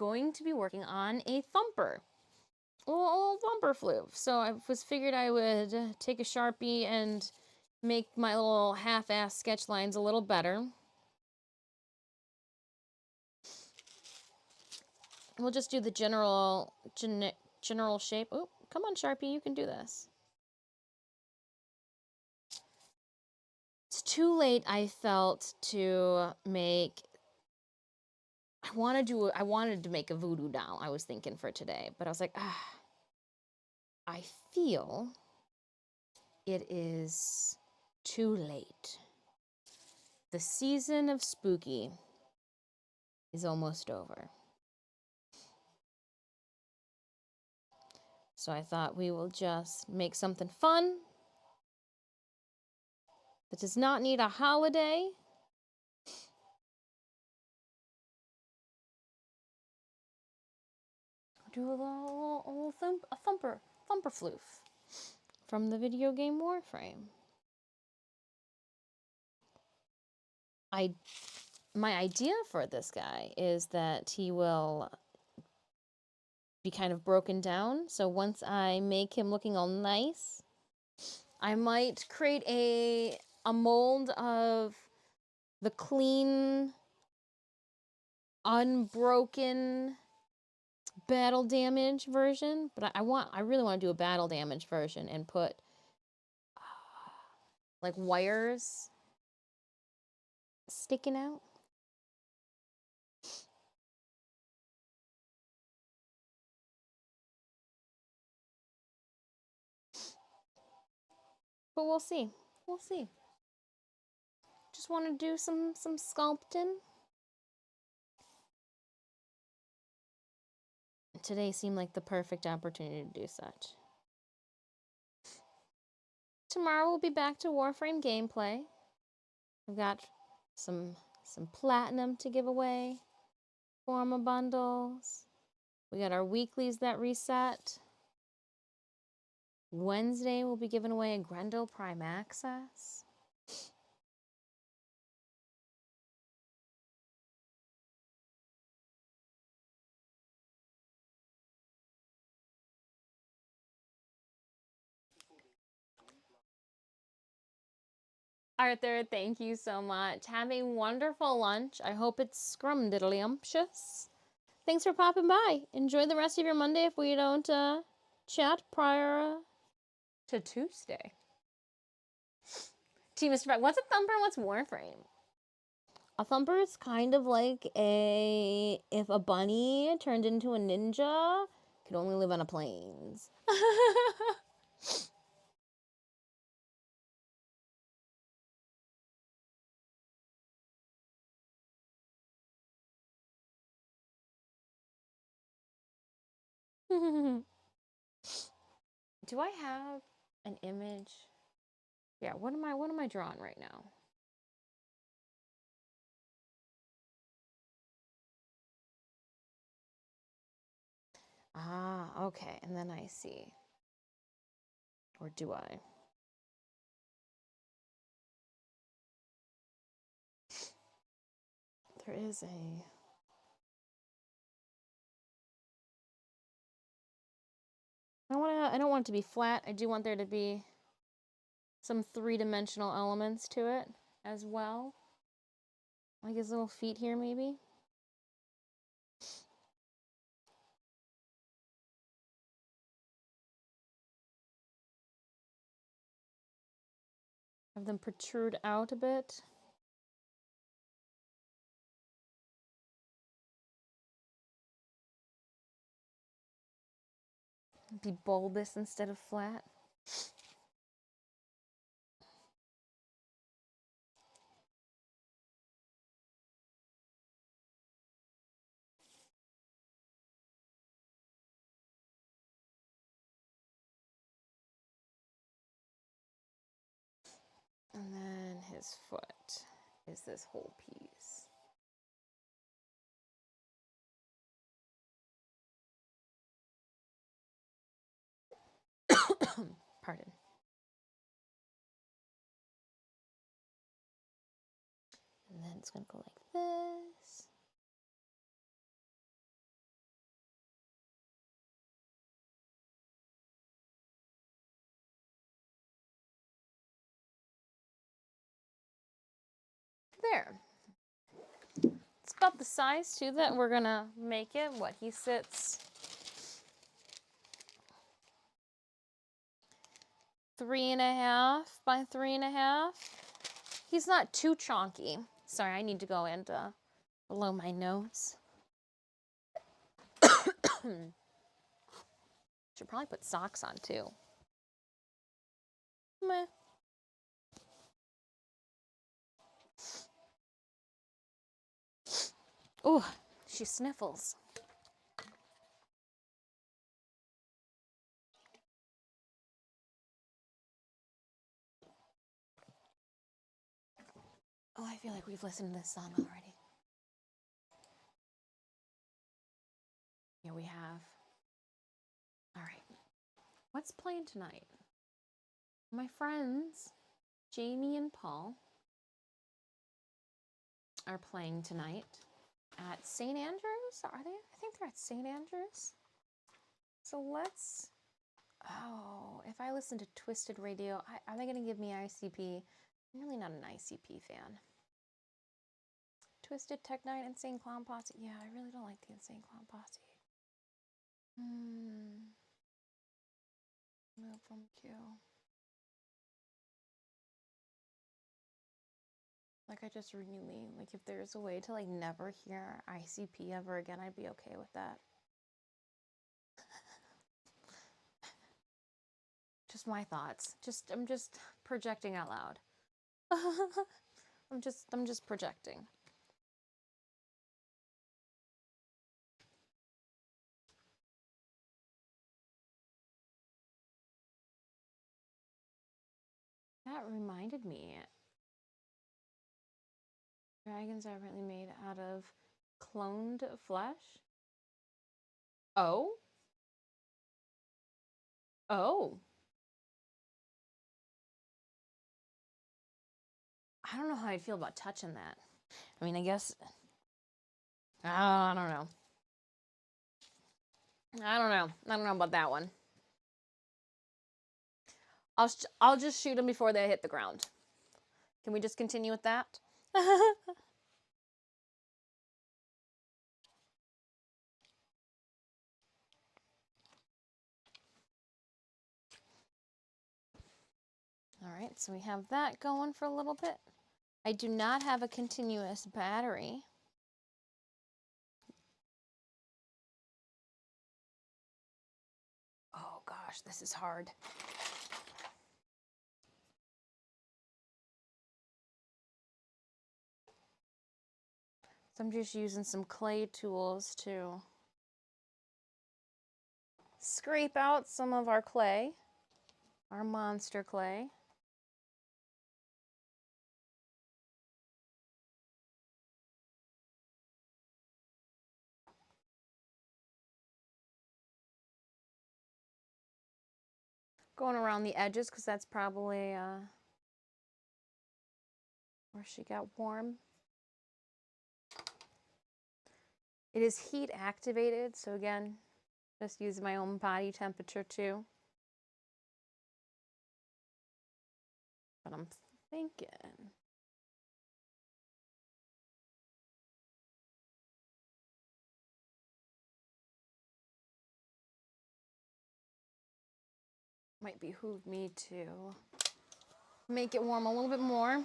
going to be working on a Thumper. A little Thumper Floof. So I figured I would take a Sharpie and make my little half-ass sketch lines a little better. We'll just do the general shape. Oh, come on, Sharpie, you can do this. It's too late, I felt, to make... I wanted to make a voodoo doll, I was thinking, for today. But I was like, I feel it is too late. The season of spooky is almost over. So I thought we will just make something fun that does not need a holiday. Do a little Thumper Floof from the video game Warframe. My idea for this guy is that he will be kind of broken down. So once I make him looking all nice, I might create a mold of the clean, unbroken battle damage version. But I really want to do a battle damage version and put like wires sticking out. But we'll see. We'll see. Just want to do some sculpting. Today seemed like the perfect opportunity to do such. Tomorrow we'll be back to Warframe gameplay. I've got some platinum to give away, Forma bundles. We got our weeklies that reset. Wednesday we'll be giving away a Grendel Prime Access. Arthur, thank you so much. Have a wonderful lunch. I hope it's scrumdiddlyumptious. Thanks for popping by. Enjoy the rest of your Monday if we don't chat prior to Tuesday. Team Mr. What's a Thumper and what's Warframe? A Thumper is kind of like if a bunny turned into a ninja, could only live on a plains. Do I have an image? Yeah, what am I drawing right now? Ah, okay, and then I see. Or do I? There is a... I don't want it to be flat. I do want there to be some three-dimensional elements to it as well. Like his little feet here, maybe. Have them protrude out a bit. Be bulbous instead of flat. And then his foot is this whole piece. Pardon. And then it's going to go like this. there. It's about the size too that we're gonna make it. What, he sits 3.5 by 3.5. He's not too chonky. Sorry, I need to go and blow my nose. Should probably put socks on too. Meh. Oh, she sniffles. Oh, I feel like we've listened to this song already. Yeah, we have. All right. What's playing tonight? My friends, Jamie and Paul, are playing tonight at St. Andrews. Are they? I think they're at St. Andrews. So let's... Oh, if I listen to Twisted Radio, are they going to give me ICP? I'm really not an ICP fan. Twisted Tech Night, Insane Clown Posse. Yeah, I really don't like the Insane Clown Posse. No from Q. Like, I just really, like, if there's a way to, like, never hear ICP ever again, I'd be okay with that. Just my thoughts. I'm just projecting out loud. I'm just projecting. That reminded me. Dragons are apparently made out of cloned flesh. Oh? Oh. I don't know how I'd feel about touching that. I mean, I guess... I don't know. I don't know about that one. I'll just shoot them before they hit the ground. Can we just continue with that? All right, so we have that going for a little bit. I do not have a continuous battery. Oh gosh, this is hard. So I'm just using some clay tools to scrape out some of our clay, our monster clay. Going around the edges because that's probably where she got warm. It is heat activated, so again, just use my own body temperature too. But I'm thinking... might behoove me to make it warm a little bit more.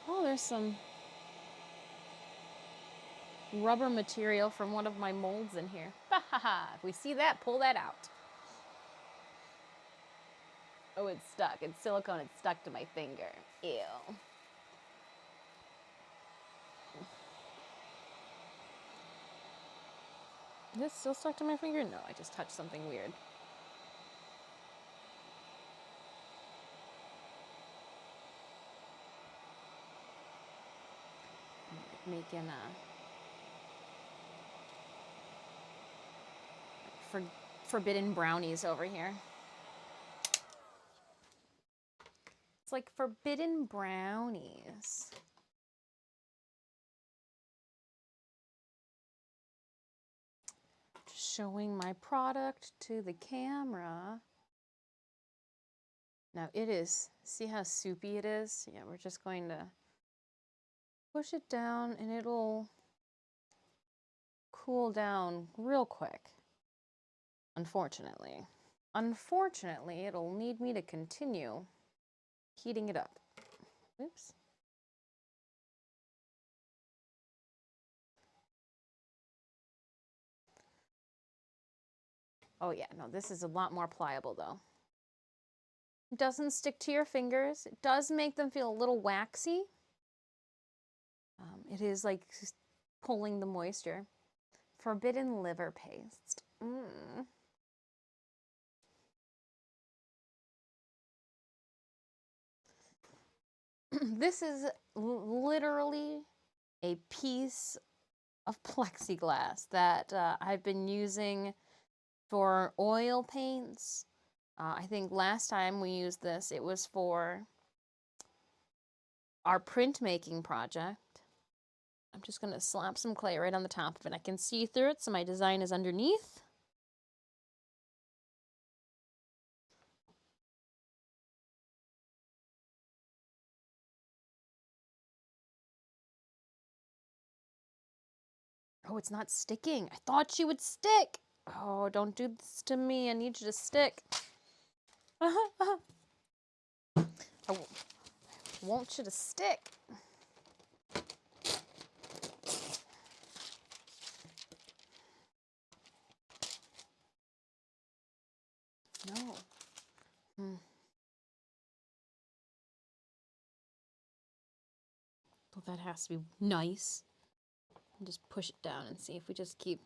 Oh, there's some rubber material from one of my molds in here. If we see that, pull that out. Oh, it's stuck. It's silicone. It's stuck to my finger. Ew. Is this still stuck to my finger? No, I just touched something weird. Making forbidden brownies over here. It's like forbidden brownies. Just showing my product to the camera. Now it is, see how soupy it is? Yeah, we're just going to push it down and it'll cool down real quick, unfortunately. Unfortunately, it'll need me to continue heating it up. Oops. Oh yeah, no, this is a lot more pliable though. It doesn't stick to your fingers. It does make them feel a little waxy. It is like pulling the moisture. Forbidden liver paste. This is literally a piece of plexiglass that I've been using for oil paints. I think last time we used this, it was for our printmaking project. I'm just going to slap some clay right on the top of it. I can see through it, so my design is underneath. Oh, it's not sticking. I thought she would stick. Oh, don't do this to me. I need you to stick. I want you to stick. No. Well, that has to be nice. And just push it down and see if we just keep...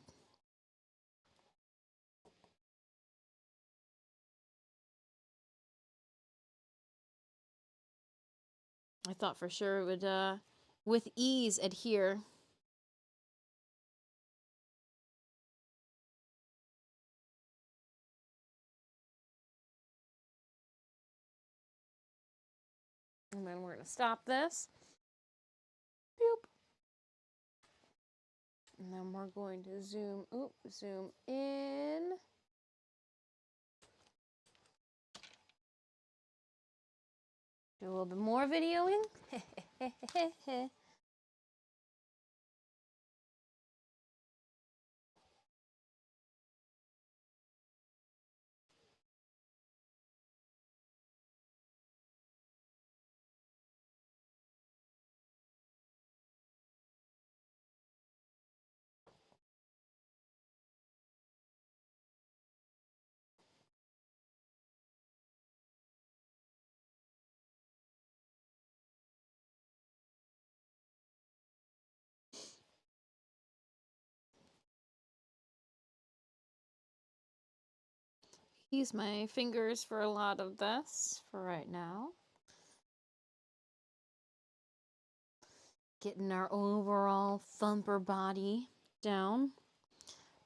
I thought for sure it would, with ease, adhere. And then we're going to stop this. Boop. And then we're going to zoom in. Do a little bit more videoing. Use my fingers for a lot of this for right now. Getting our overall Thumper body down.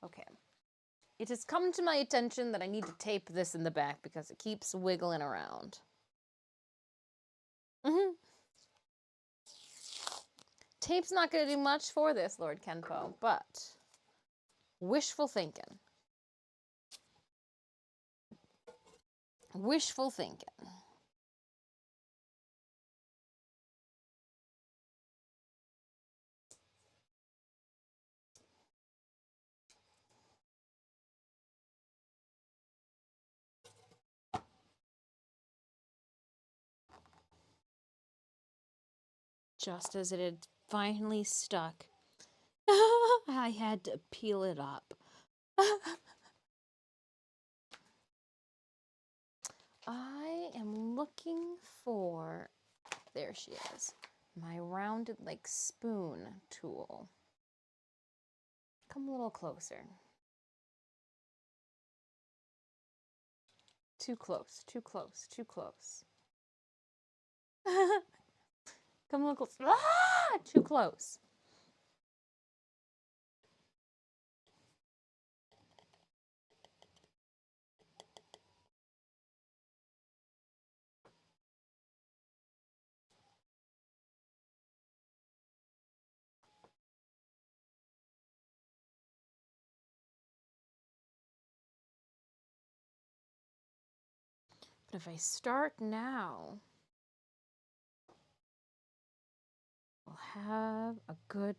Okay. It has come to my attention that I need to tape this in the back because it keeps wiggling around. Tape's not going to do much for this, Lord Kenpo, but wishful thinking. Wishful thinking. Just as it had finally stuck, I had to peel it up. I am looking for, there she is, my rounded like spoon tool. Come a little closer. Too close, too close, too close. Come a little close. Ah! Too close. But if I start now, we'll have a good...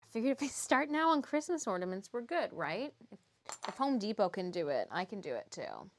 I figured if I start now on Christmas ornaments, we're good, right? If Home Depot can do it, I can do it too.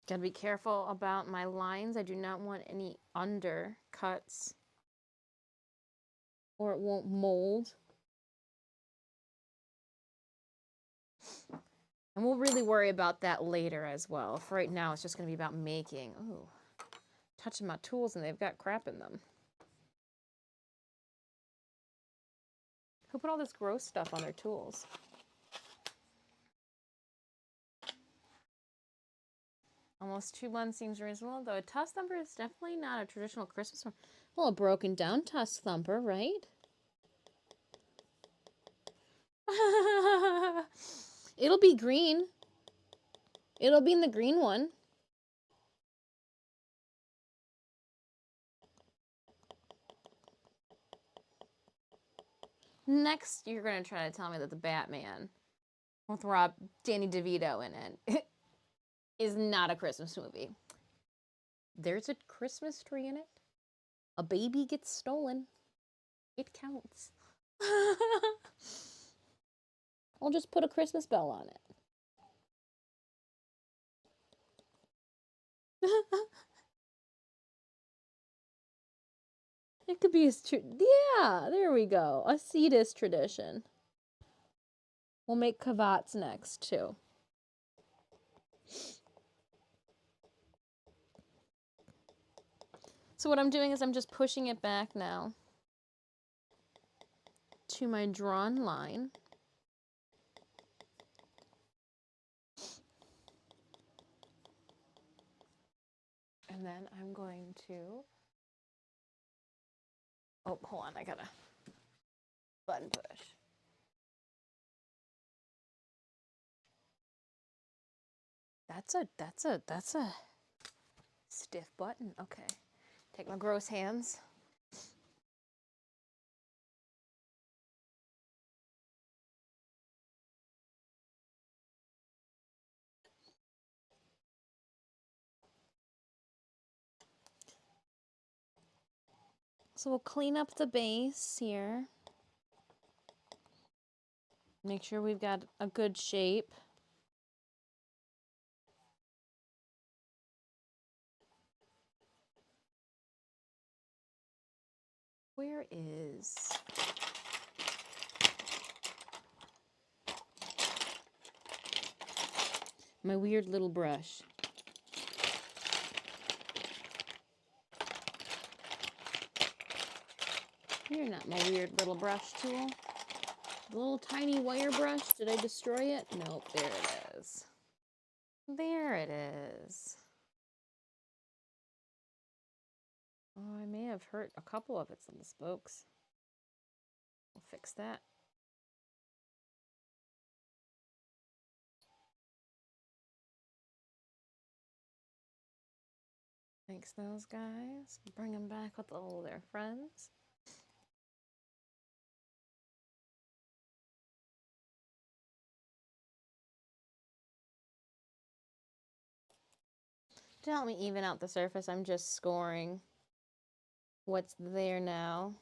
Gotta be careful about my lines. I do not want any undercuts or it won't mold. And we'll really worry about that later as well. For right now, it's just gonna be about making. Ooh, touching my tools and they've got crap in them. Who put all this gross stuff on their tools? Almost 2 months seems reasonable, though a tusk thumper is definitely not a traditional Christmas one. Well, a broken down tusk thumper, right? It'll be green. It'll be in the green one. Next, you're going to try to tell me that the Batman with Danny DeVito in it is not a Christmas movie. There's a Christmas tree in it. A baby gets stolen. It counts. I'll just put a Christmas bell on it. It could be yeah, there we go. A Cetus tradition. We'll make cravats next, too. So what I'm doing is I'm just pushing it back now to my drawn line. And then I'm going to... Oh, hold on, I gotta button push. That's a stiff button. Okay. Take my gross hands. So we'll clean up the base here. Make sure we've got a good shape. Where is... my weird little brush? You're not my weird little brush tool. The little tiny wire brush, did I destroy it? Nope, there it is. There it is. Oh, I may have hurt a couple of its little spokes. We'll fix that. Fix those guys. Bring them back with all their friends. To help me even out the surface, I'm just scoring what's there now.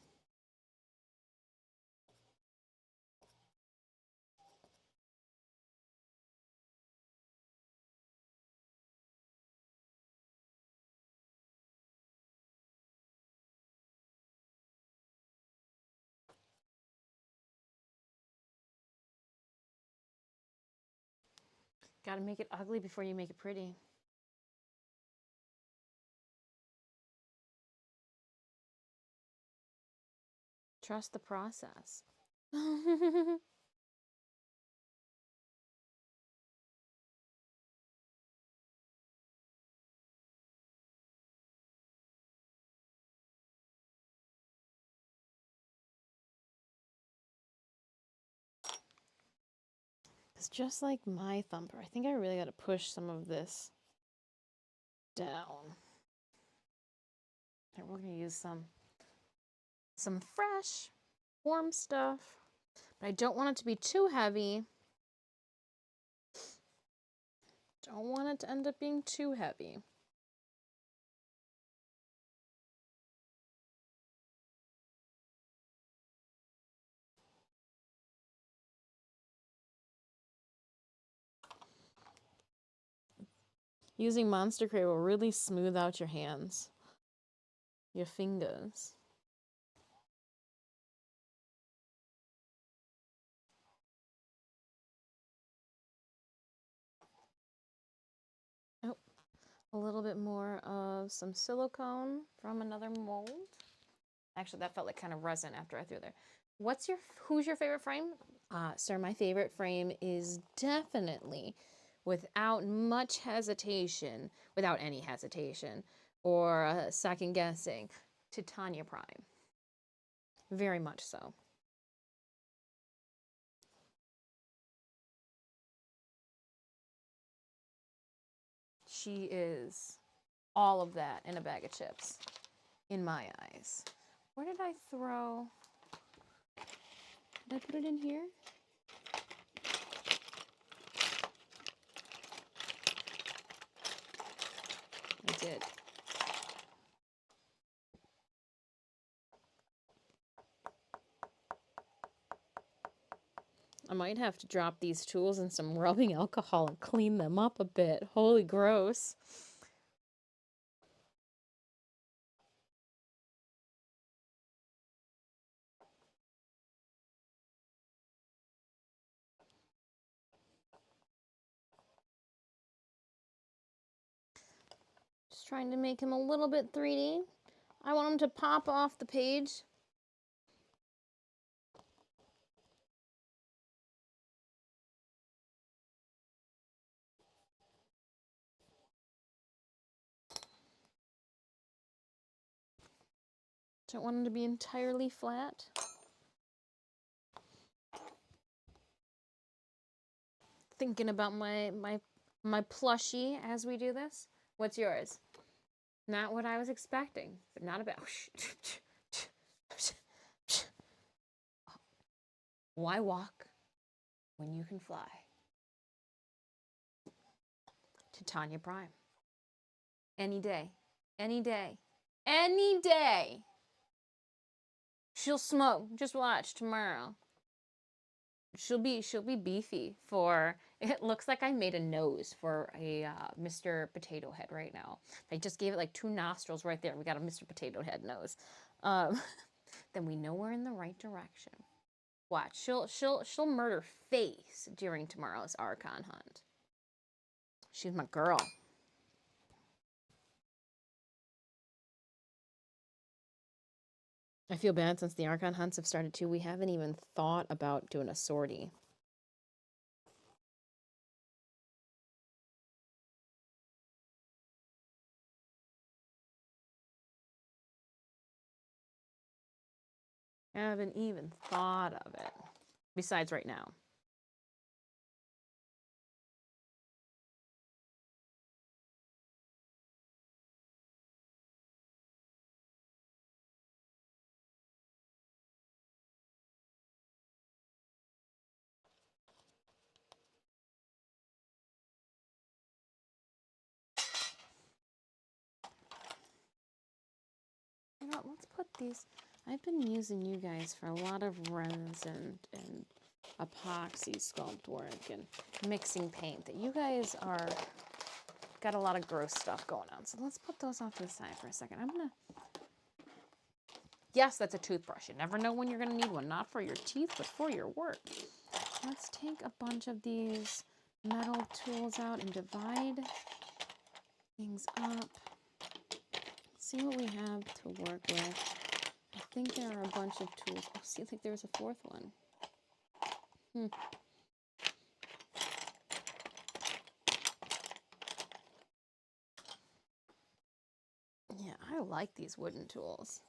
Gotta make it ugly before you make it pretty. Trust the process. It's just like my Thumper. I think I really got to push some of this down. And we're going to use some fresh, warm stuff. But I don't want it to be too heavy. Don't want it to end up being too heavy. Using Monster Clay will really smooth out your hands, your fingers. Oh, a little bit more of some silicone from another mold. Actually, that felt like kind of resin after I threw there. Who's your favorite frame? Sir, my favorite frame is definitely, without much hesitation, without any hesitation or second guessing, Titania Prime. Very much so. She is all of that in a bag of chips, in my eyes. Where did I throw? Did I put it in here? I did. I might have to drop these tools in some rubbing alcohol and clean them up a bit. Holy gross. Just trying to make him a little bit 3D. I want him to pop off the page. Don't want him to be entirely flat. Thinking about my plushie as we do this. What's yours? Not what I was expecting, but not about. Why walk when you can fly? Titania Prime. Any day. Any day. Any day. She'll smoke. Just watch tomorrow. She'll be beefy for. It looks like I made a nose for a Mr. Potato Head right now. I just gave it like 2 nostrils right there. We got a Mr. Potato Head nose. Then we know we're in the right direction. Watch. She'll murder face during tomorrow's Archon hunt. She's my girl. I feel bad since the Archon hunts have started too. We haven't even thought about doing a sortie. I haven't even thought of it. Besides right now. You know, let's put these. I've been using you guys for a lot of resin and epoxy sculpt work and mixing paint. That you guys are got a lot of gross stuff going on. So let's put those off to the side for a second. I'm gonna. Yes, that's a toothbrush. You never know when you're gonna need one. Not for your teeth, but for your work. Let's take a bunch of these metal tools out and divide things up. See what we have to work with. I think there are a bunch of tools. Oh, see, like there's a 4th one. Yeah, I like these wooden tools.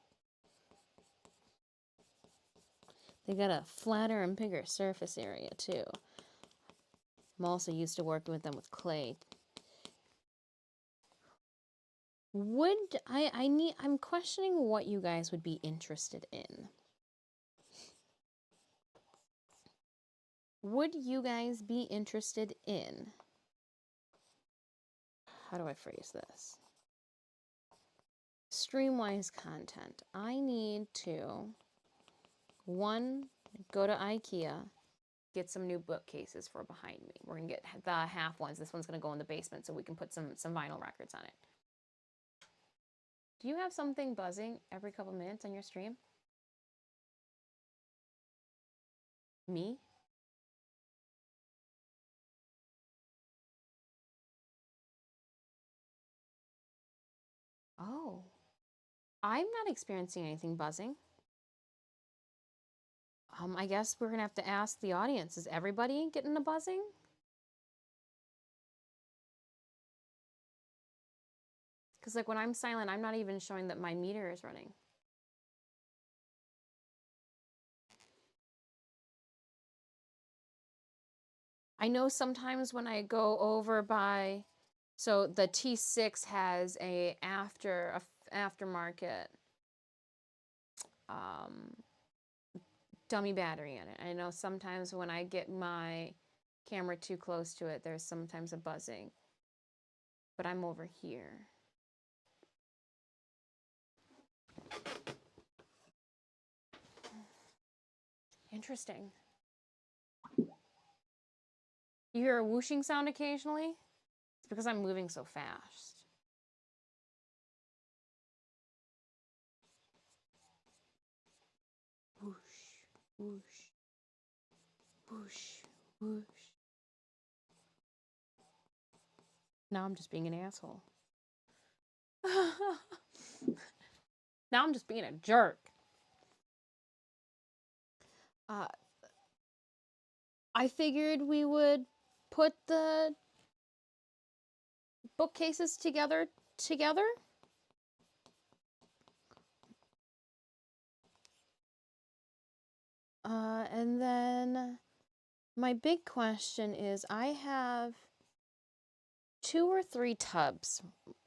They got a flatter and bigger surface area too. I'm also used to working with them with clay. I'm questioning what you guys would be interested in. Would you guys be interested in, how do I phrase this? Streamwise content. I need to, one, go to IKEA, get some new bookcases for behind me. We're gonna get the half ones. This one's gonna go in the basement so we can put some vinyl records on it. Do you have something buzzing every couple minutes on your stream? Me? Oh, I'm not experiencing anything buzzing. I guess we're gonna have to ask the audience. Is everybody getting a buzzing? Because like when I'm silent, I'm not even showing that my meter is running. I know sometimes when I go over by, so the T6 has a aftermarket dummy battery in it. I know sometimes when I get my camera too close to it, there's sometimes a buzzing. But I'm over here. Interesting. You hear a whooshing sound occasionally? It's because I'm moving so fast. Whoosh, whoosh, whoosh, whoosh. Now I'm just being an asshole. Now I'm just being a jerk. I figured we would put the bookcases together. And then my big question is, I have 2 or 3 tubs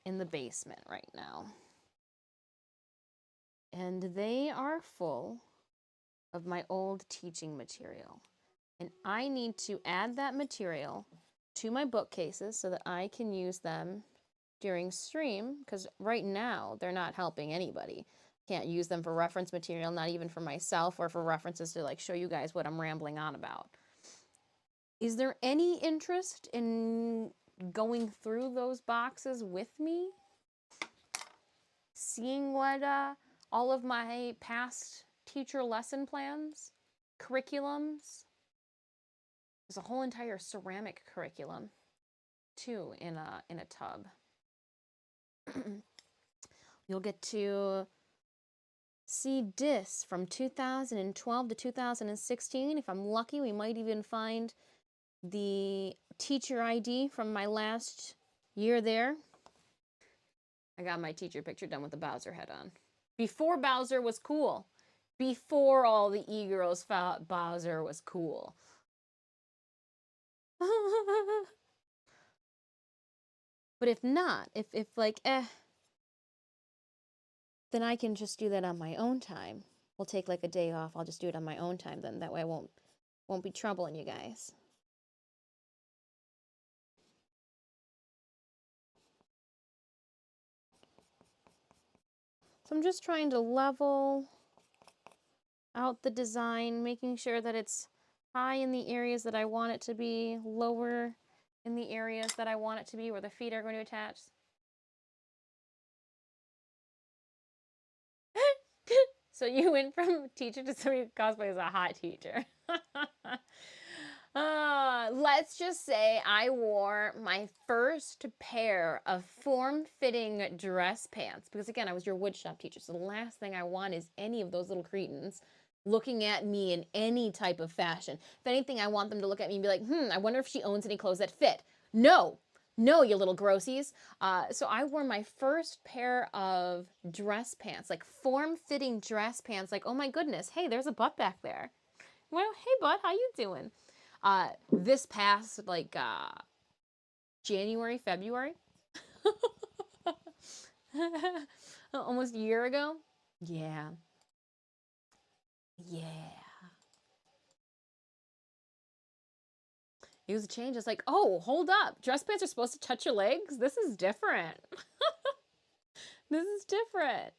in the basement right now. And they are full of my old teaching material. And I need to add that material to my bookcases so that I can use them during stream, because right now they're not helping anybody. Can't use them for reference material, not even for myself or for references to like show you guys what I'm rambling on about. Is there any interest in going through those boxes with me? Seeing what all of my past teacher lesson plans, curriculums. There's a whole entire ceramic curriculum too in a tub. You'll get to see discs from 2012 to 2016. If I'm lucky, we might even find the teacher ID from my last year there. I got my teacher picture done with the Bowser head on. Before Bowser was cool. Before all the e-girls thought Bowser was cool. But if not, if like, then I can just do that on my own time. We'll take like a day off. I'll just do it on my own time then. That way I won't be troubling you guys. So I'm just trying to level out the design, making sure that it's high in the areas that I want it to be, lower in the areas that I want it to be, where the feet are going to attach. So you went from teacher to somebody who cosplays as a hot teacher. Let's just say I wore my first pair of form-fitting dress pants. Because again, I was your woodshop teacher. So the last thing I want is any of those little cretins looking at me in any type of fashion. If anything, I want them to look at me and be like, I wonder if she owns any clothes that fit. No, you little grossies. So I wore my first pair of dress pants, like form-fitting dress pants. Like, oh my goodness, hey, there's a butt back there. Well, hey, bud, how you doing? This past like January, February, almost a year ago. Yeah. Yeah. It was a change. It's like, oh, hold up. Dress pants are supposed to touch your legs? This is different. This is different.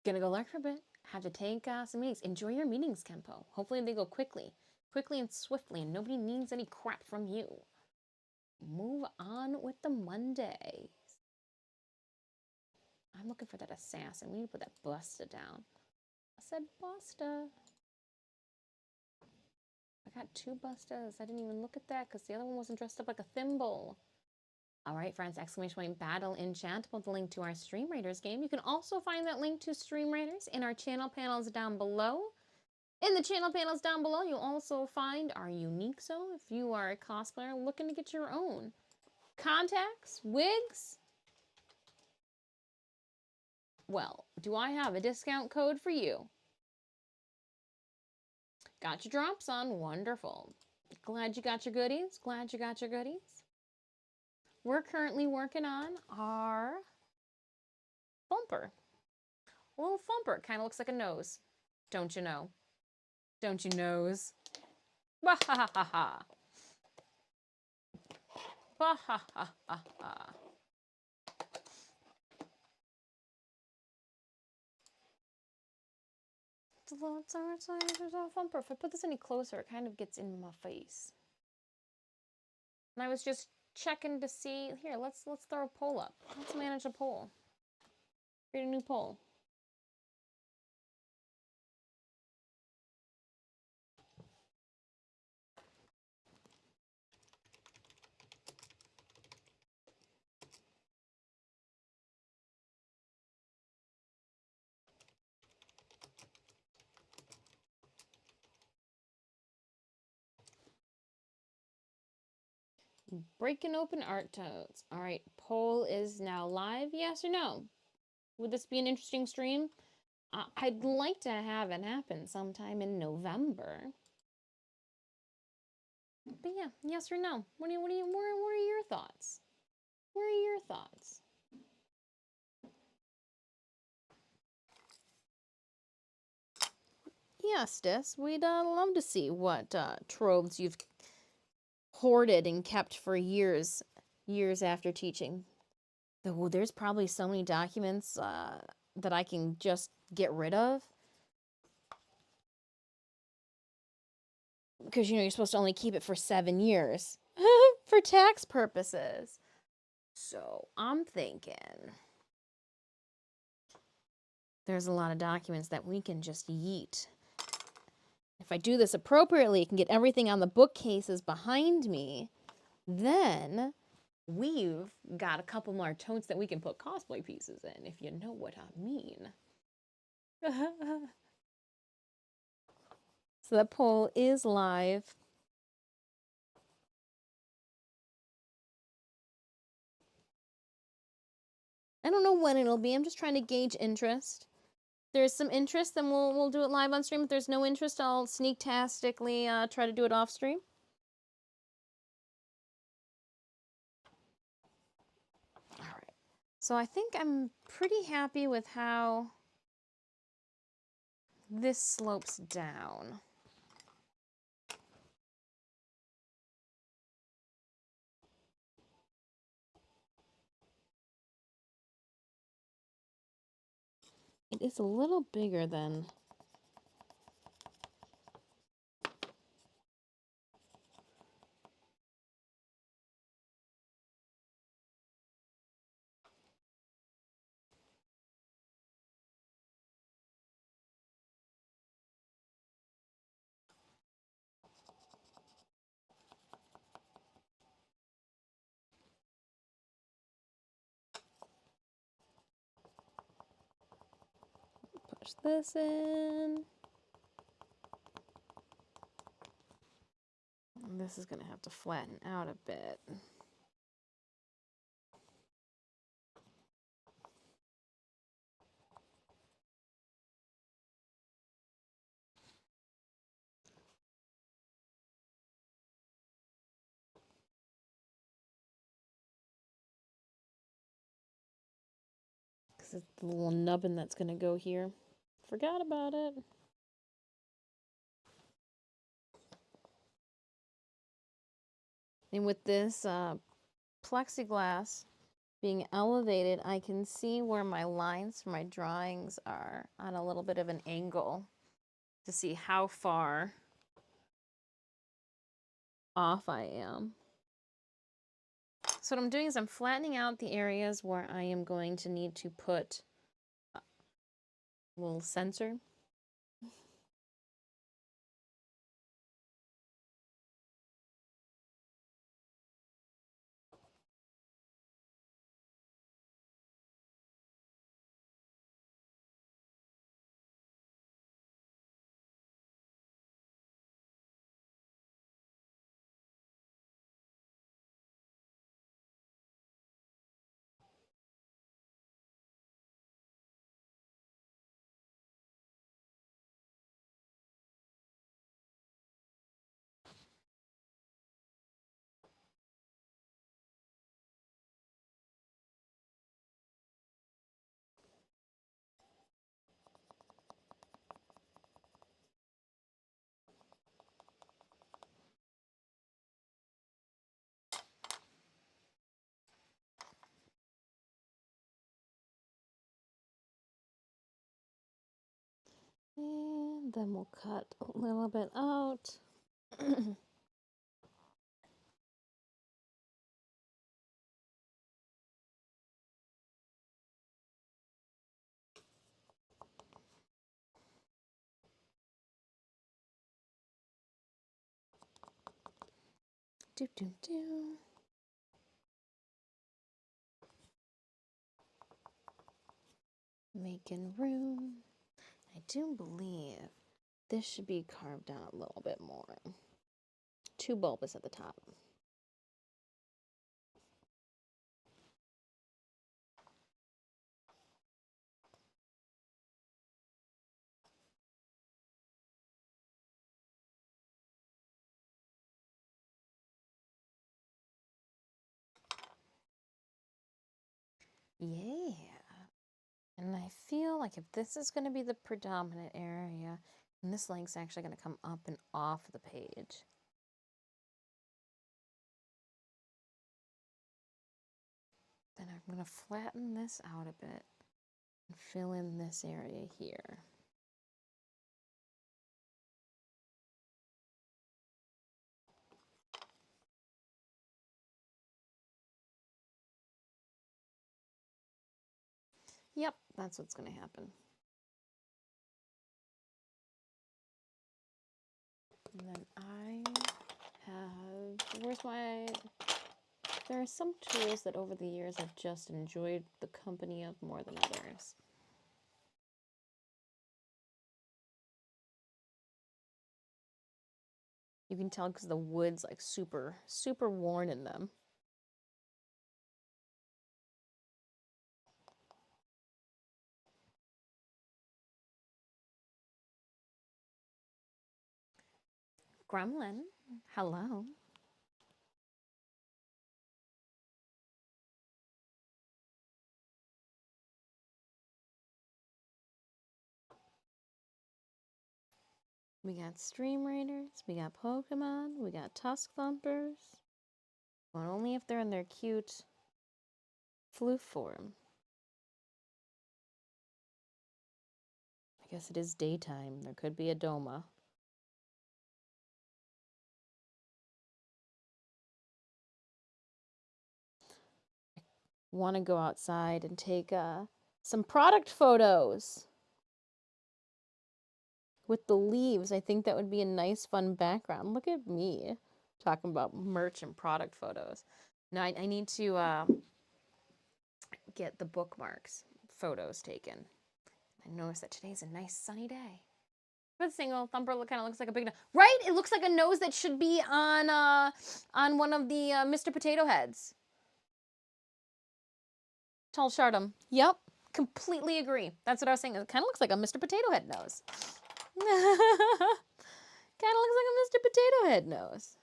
Gonna go lurk for a bit. Have to take some meetings. Enjoy your meetings, Kempo. Hopefully they go quickly. Quickly and swiftly, and nobody needs any crap from you. Move on with the Mondays. I'm looking for that assassin. We need to put that Busta down. I said Busta. I got 2 Bustas. I didn't even look at that because the other one wasn't dressed up like a thimble. All right, friends, exclamation point battle enchantable, the link to our Stream Raiders game. You can also find that link to Stream Raiders in our channel panels down below. In the channel panels down below, you'll also find our unique zone if you are a cosplayer looking to get your own contacts, wigs. Well, do I have a discount code for you? Got your drops on? Wonderful. Glad you got your goodies. Glad you got your goodies. We're currently working on our Thumper. A little Thumper. Kind of looks like a nose. Don't you know? Don't you nose? Bah ha ha ha ha. Bah ha ha ha ha. There's a Thumper. If I put this any closer, it kind of gets in my face. And I was just checking to see. Here, let's throw a poll up. Let's manage a poll. Create a new poll. Breaking open art totes. All right, poll is now live. Yes or no? Would this be an interesting stream? I'd like to have it happen sometime in November. But yeah, yes or no? What are your thoughts? What are your thoughts? Yes, Dis, we'd love to see what troves you've hoarded and kept for years after teaching. Though there's probably so many documents that I can just get rid of. Because, you know, you're supposed to only keep it for 7 years for tax purposes. So I'm thinking there's a lot of documents that we can just yeet. If I do this appropriately, I can get everything on the bookcases behind me. Then we've got a couple more totes that we can put cosplay pieces in, if you know what I mean. So that poll is live. I don't know when it'll be. I'm just trying to gauge interest. If there's some interest, then we'll do it live on stream. If there's no interest, I'll sneak-tastically try to do it off stream. All right. So I think I'm pretty happy with how this slopes down. It is a little bigger than push this in. This is going to have to flatten out a bit. is the little nubbin that's going to go here. Forgot about it. And with this plexiglass being elevated, I can see where my lines for my drawings are on a little bit of an angle to see how far off I am. So what I'm doing is I'm flattening out the areas where I am going to need to put a little sensor. And then we'll cut a little bit out. Do, do, do. Making room. I do believe this should be carved out a little bit more. Too bulbous at the top. Yeah. And I feel like if this is going to be the predominant area, and this link's actually going to come up and off the page. Then I'm going to flatten this out a bit and fill in this area here. Yep, that's what's going to happen. And then I have, where's my, there are some tools that over the years I've just enjoyed the company of more than others. You can tell because the wood's like super, super worn in them. Gremlin, hello. We got Stream Raiders, we got Pokemon, we got Tusk Thumpers. But only if they're in their cute Floof form. I guess it is daytime. There could be a Doma. Want to go outside and take some product photos with the leaves. I think that would be a nice, fun background. Look at me talking about merch and product photos. Now I need to get the bookmarks photos taken. I noticed that today's a nice sunny day. For the single, Thumper kind of looks like a big nose. Right? It looks like a nose that should be on one of the Mr. Potato Heads. Tall Shardum. Yep. Completely agree. That's what I was saying. It kind of looks like a Mr. Potato Head nose. Kind of looks like a Mr. Potato Head nose.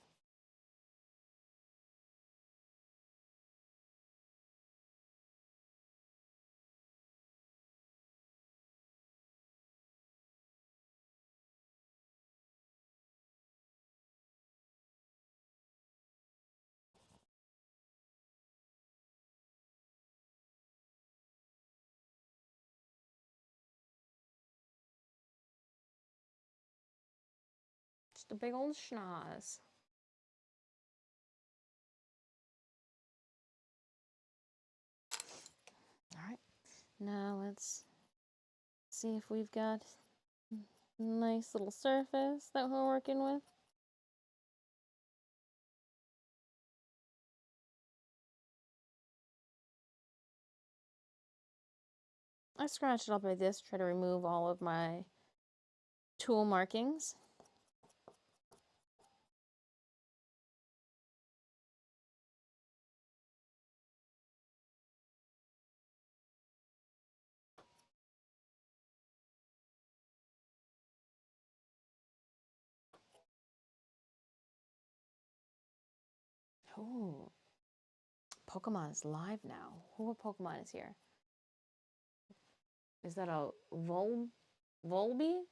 a big old schnoz. All right, now let's see if we've got a nice little surface that we're working with. I scratched it up like this, try to remove all of my tool markings. Oh, Pokemon is live now. What Pokemon is here? Is that a Volby?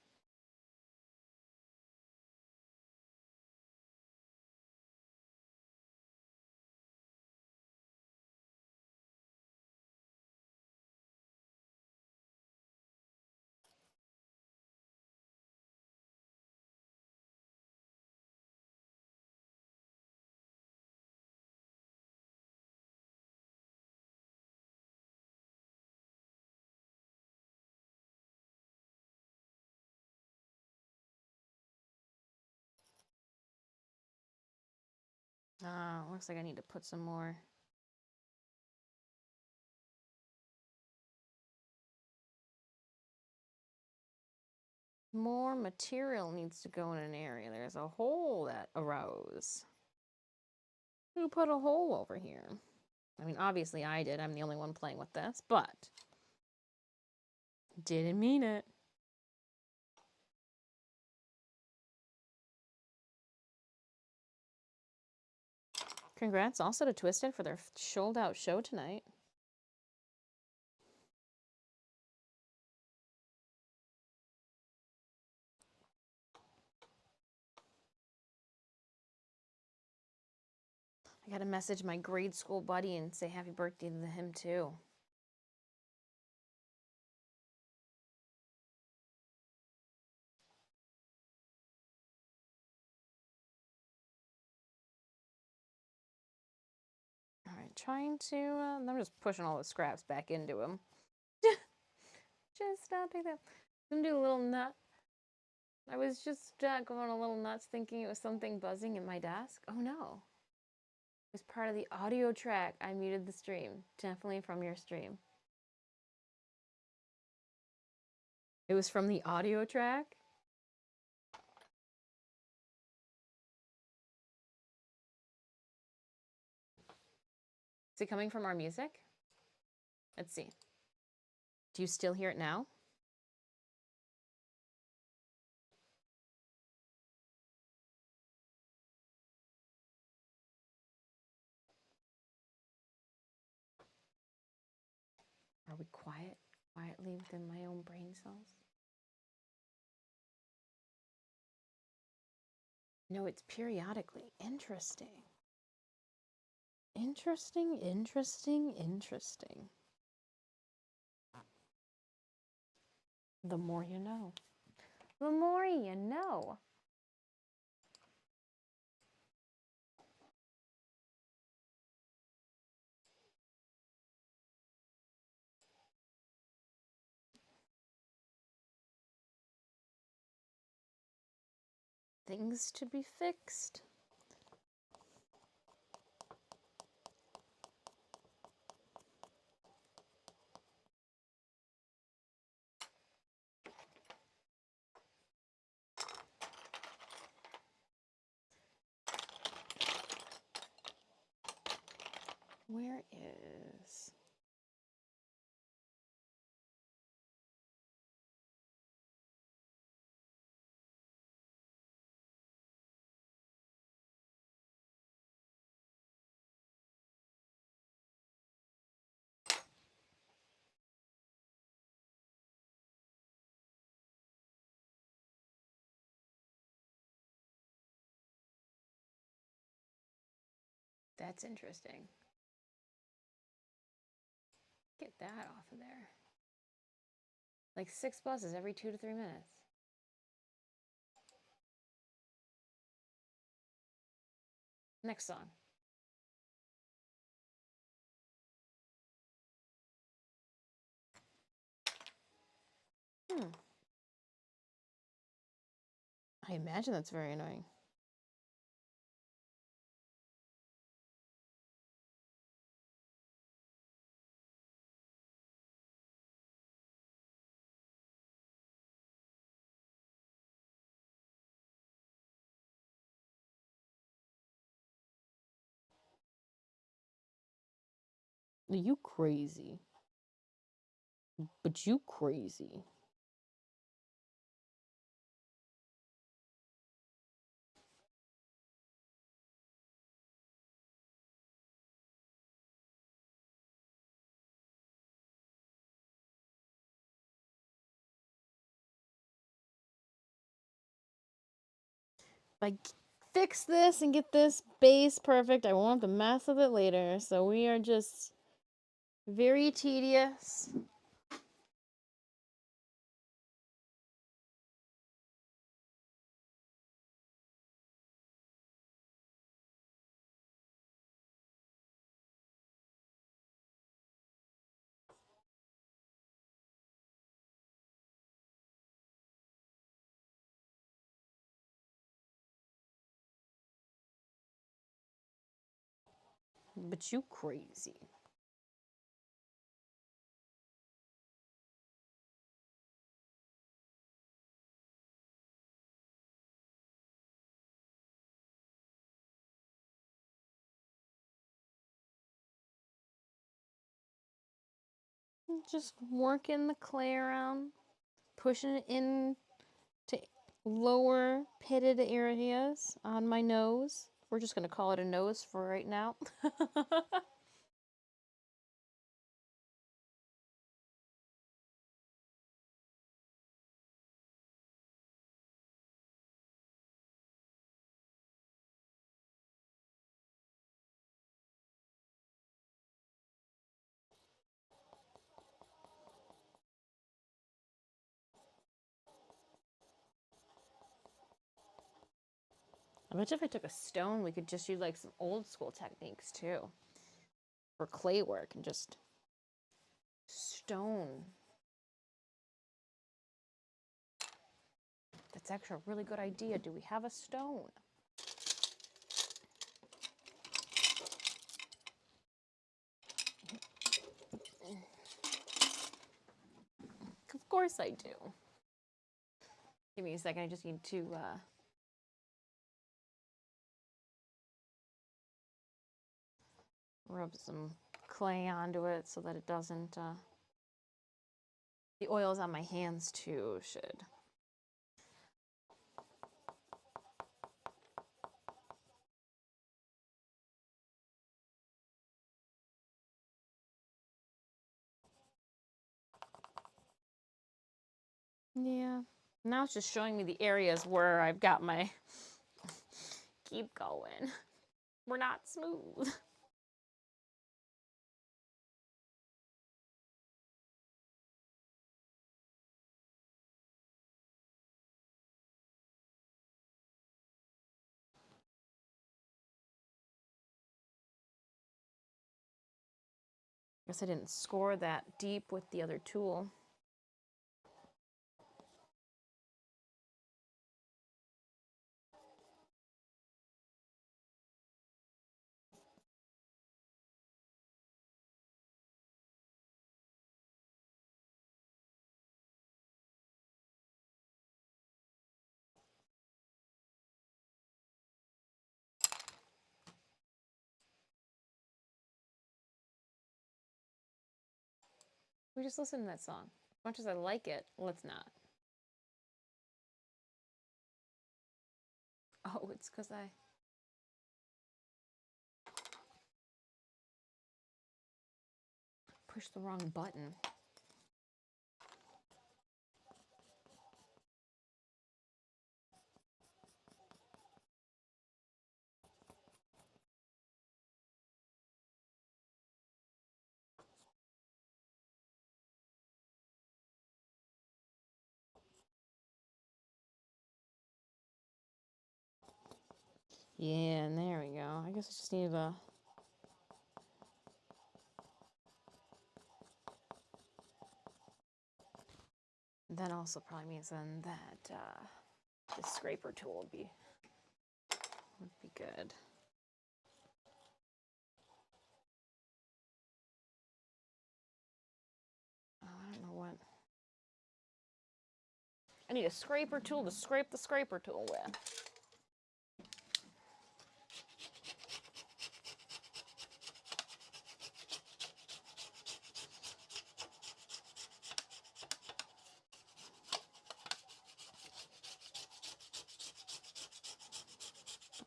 Looks like I need to put some more. More material needs to go in an area. There's a hole that arose. Who put a hole over here? I mean, obviously I did. I'm the only one playing with this, but didn't mean it. Congrats also to Twisted for their sold out show tonight. I gotta message my grade school buddy and say happy birthday to him too. All right, trying to, I'm just pushing all the scraps back into him. Just stopping that. I'm gonna do a little nut. I was just going a little nuts thinking it was something buzzing in my desk. Oh no. It was part of the audio track. I muted the stream. Definitely from your stream. It was from the audio track? Is it coming from our music? Let's see. Do you still hear it now? Are we quietly within my own brain cells? No, it's periodically. Interesting. Interesting, interesting, interesting. The more you know. The more you know. Things to be fixed. Where is... That's interesting. Get that off of there. Like 6 buses every 2 to 3 minutes. Next song. I imagine that's very annoying. You crazy. But you crazy. If I fix this and get this base perfect, I won't have to mess with it later. So we are just very tedious. But you crazy. Just working the clay around, pushing it in to lower pitted areas on my nose. We're just going to call it a nose for right now. I bet if I took a stone, we could just use like some old school techniques too for clay work and just stone. That's actually a really good idea. Do we have a stone? Of course I do. Give me a second. I just need to rub some clay onto it so that it doesn't. The oil's on my hands too, should. Yeah. Now it's just showing me the areas where I've got my. Keep going. We're not smooth. Guess I didn't score that deep with the other tool. We just listen to that song. As much as I like it, let's not. Oh, it's because I pushed the wrong button. Yeah, and there we go. I guess I just need a... That also probably means then that this scraper tool would be good. Oh, I don't know what. I need a scraper tool to scrape the scraper tool with.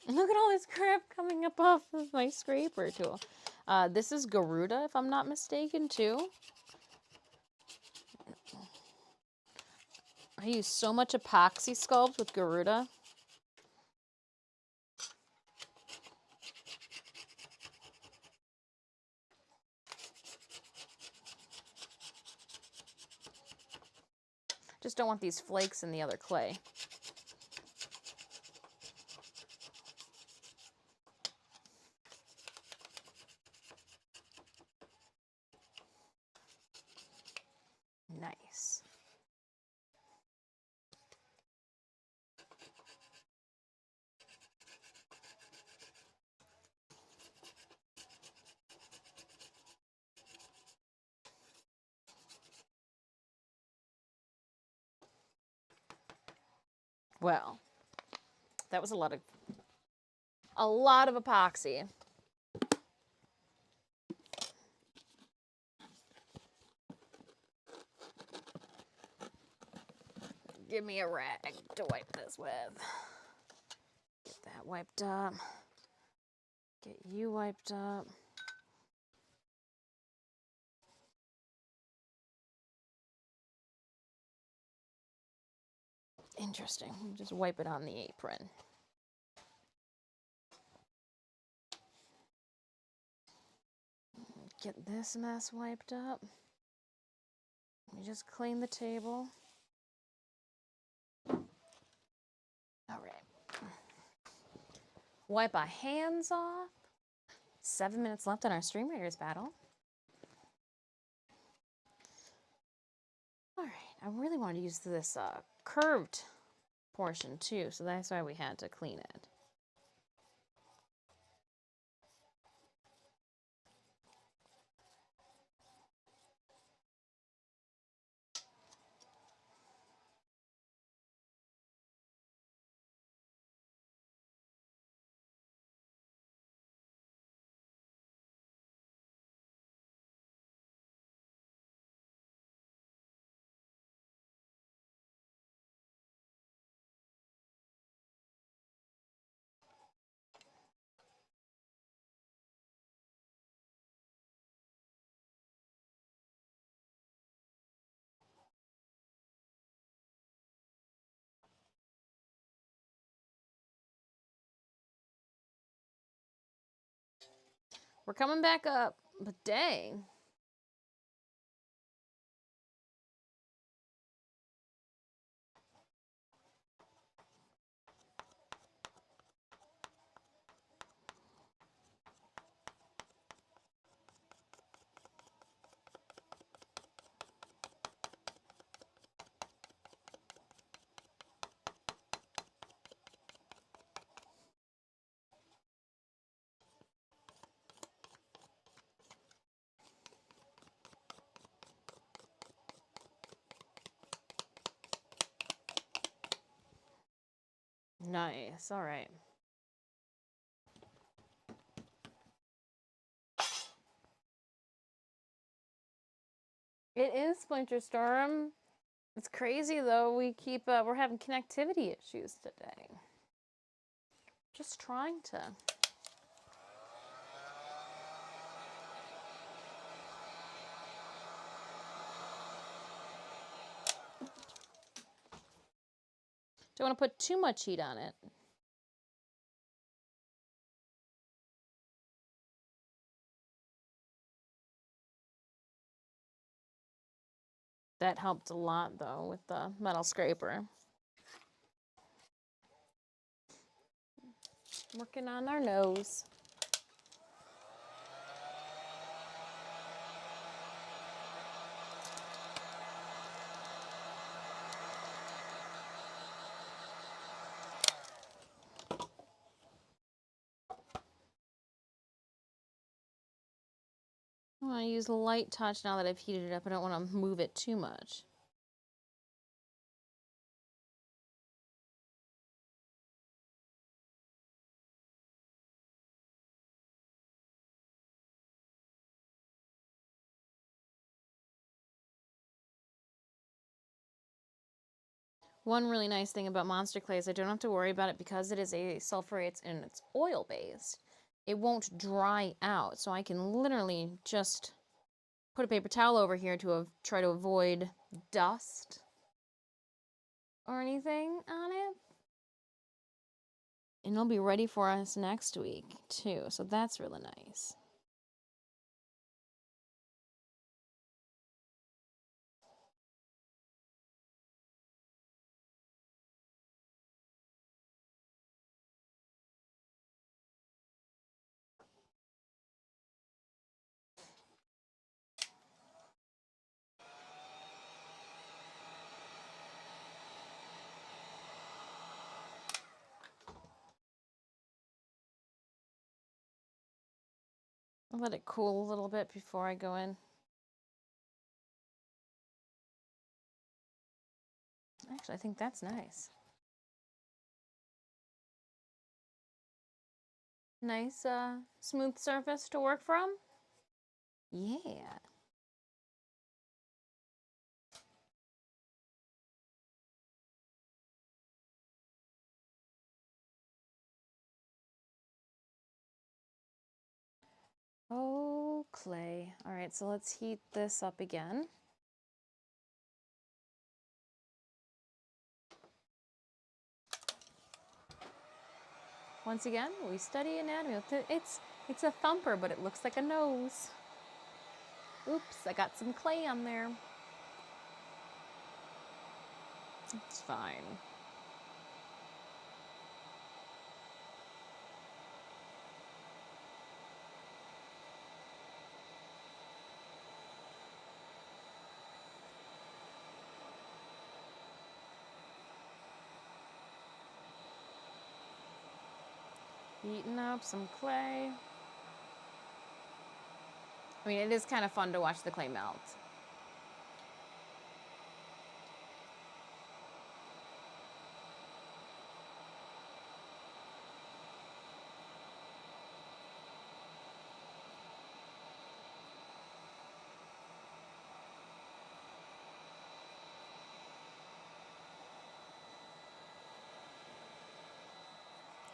Look at all this crap coming up off of my scraper tool. This is Garuda, if I'm not mistaken, too. I use so much epoxy sculpt with Garuda. Just don't want these flakes in the other clay. Nice. Well, that was a lot of epoxy. Give me a rag to wipe this with. Get that wiped up. Get you wiped up. Interesting. Just wipe it on the apron. Get this mess wiped up. Let me just clean the table. All right. Wipe our hands off. 7 minutes left on our Stream Raiders battle. All right. I really wanted to use this curved portion too, so that's why we had to clean it. We're coming back up, but dang. Nice. All right. It is Splinter Storm. It's crazy though. We're having connectivity issues today. Just trying to. Don't want to put too much heat on it. That helped a lot though with the metal scraper. Working on our nose. I want to use a light touch now that I've heated it up. I don't want to move it too much. One really nice thing about Monster Clay is I don't have to worry about it because it is a sulfurate and it's oil-based. It won't dry out, so I can literally just put a paper towel over here to try to avoid dust or anything on it. And it'll be ready for us next week, too, so that's really nice. I'll let it cool a little bit before I go in. Actually, I think that's nice. Nice, smooth surface to work from. Yeah. Oh, clay. All right, so let's heat this up again. Once again, we study anatomy. It's a thumper, but it looks like a nose. Oops, I got some clay on there. It's fine. Heating up some clay. I mean, it is kind of fun to watch the clay melt.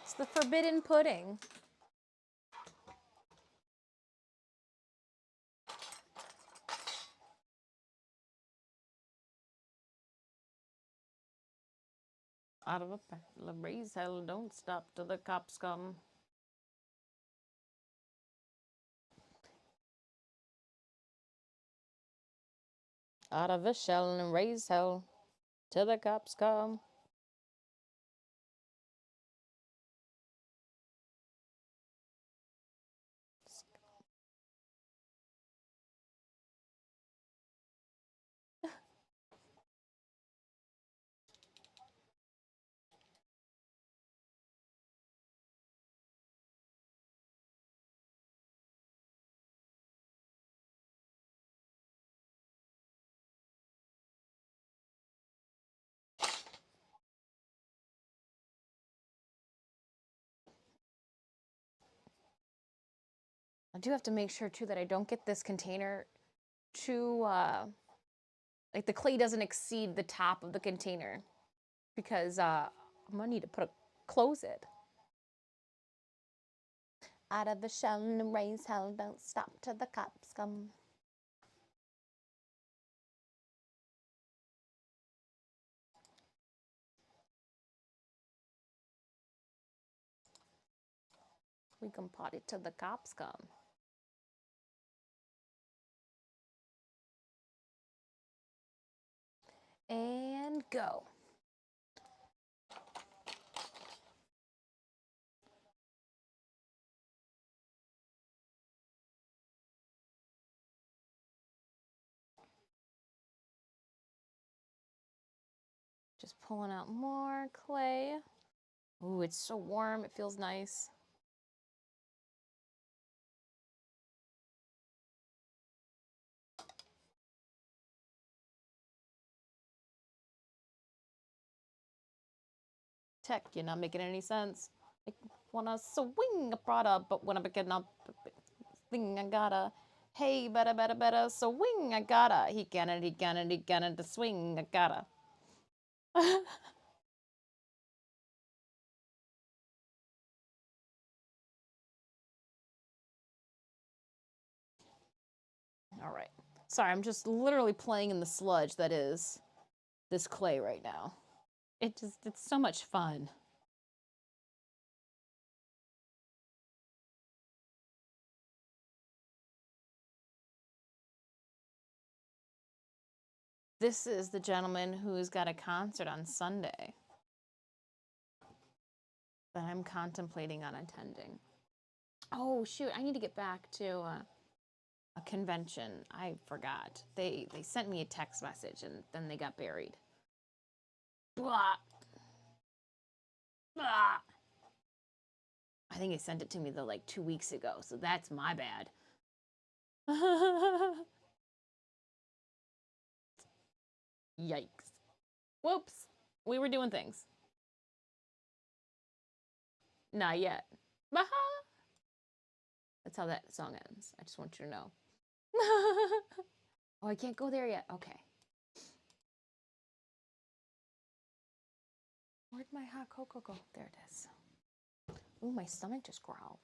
It's the forbidden pudding. Out of a paddle, raise hell, don't stop till the cops come. Out of a shell and raise hell till the cops come. I do have to make sure too that I don't get this container too, like the clay doesn't exceed the top of the container because I'm gonna need to close it. Out of the shell and raise hell, don't stop till the cops come. We can party till the cops come. And go. pulling out more clay. Ooh, it's so warm. It feels nice. Tech, you're not making any sense. I wanna swing a Prada, but when I'm picking up thing, I gotta. Hey, better, swing, I gotta. He can't, to swing, I gotta. All right. Sorry, I'm just literally playing in the sludge that is this clay right now. It's so much fun. This is the gentleman who's got a concert on Sunday that I'm contemplating on attending. Oh, shoot, I need to get back to a convention. I forgot. They sent me a text message and then they got buried. Blah. Blah. I think they sent it to me like 2 weeks ago, so that's my bad. Yikes. Whoops. We were doing things. Not yet. Baha! That's how that song ends. I just want you to know. Oh, I can't go there yet. Okay. Where'd my hot cocoa go? There it is. Ooh, my stomach just growled.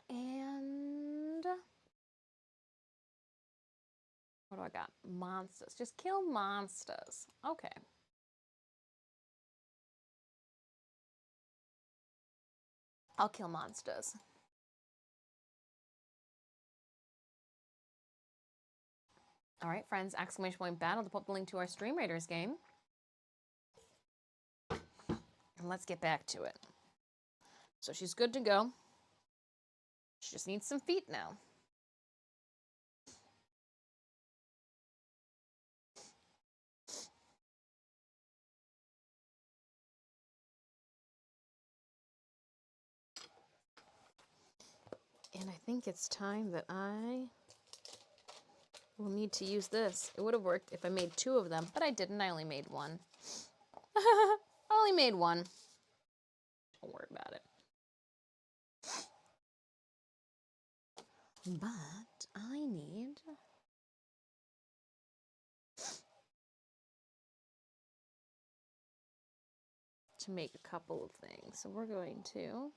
And what do I got? Monsters. Just kill monsters. Okay. I'll kill monsters. All right, friends, exclamation point battle to put the link to our Stream Raiders game. And let's get back to it. So she's good to go. She just needs some feet now. And I think it's time that I will need to use this. It would have worked if I made 2 of them, but I didn't. I only made 1. I only made 1. Don't worry about it. But I need to make a couple of things. So we're going to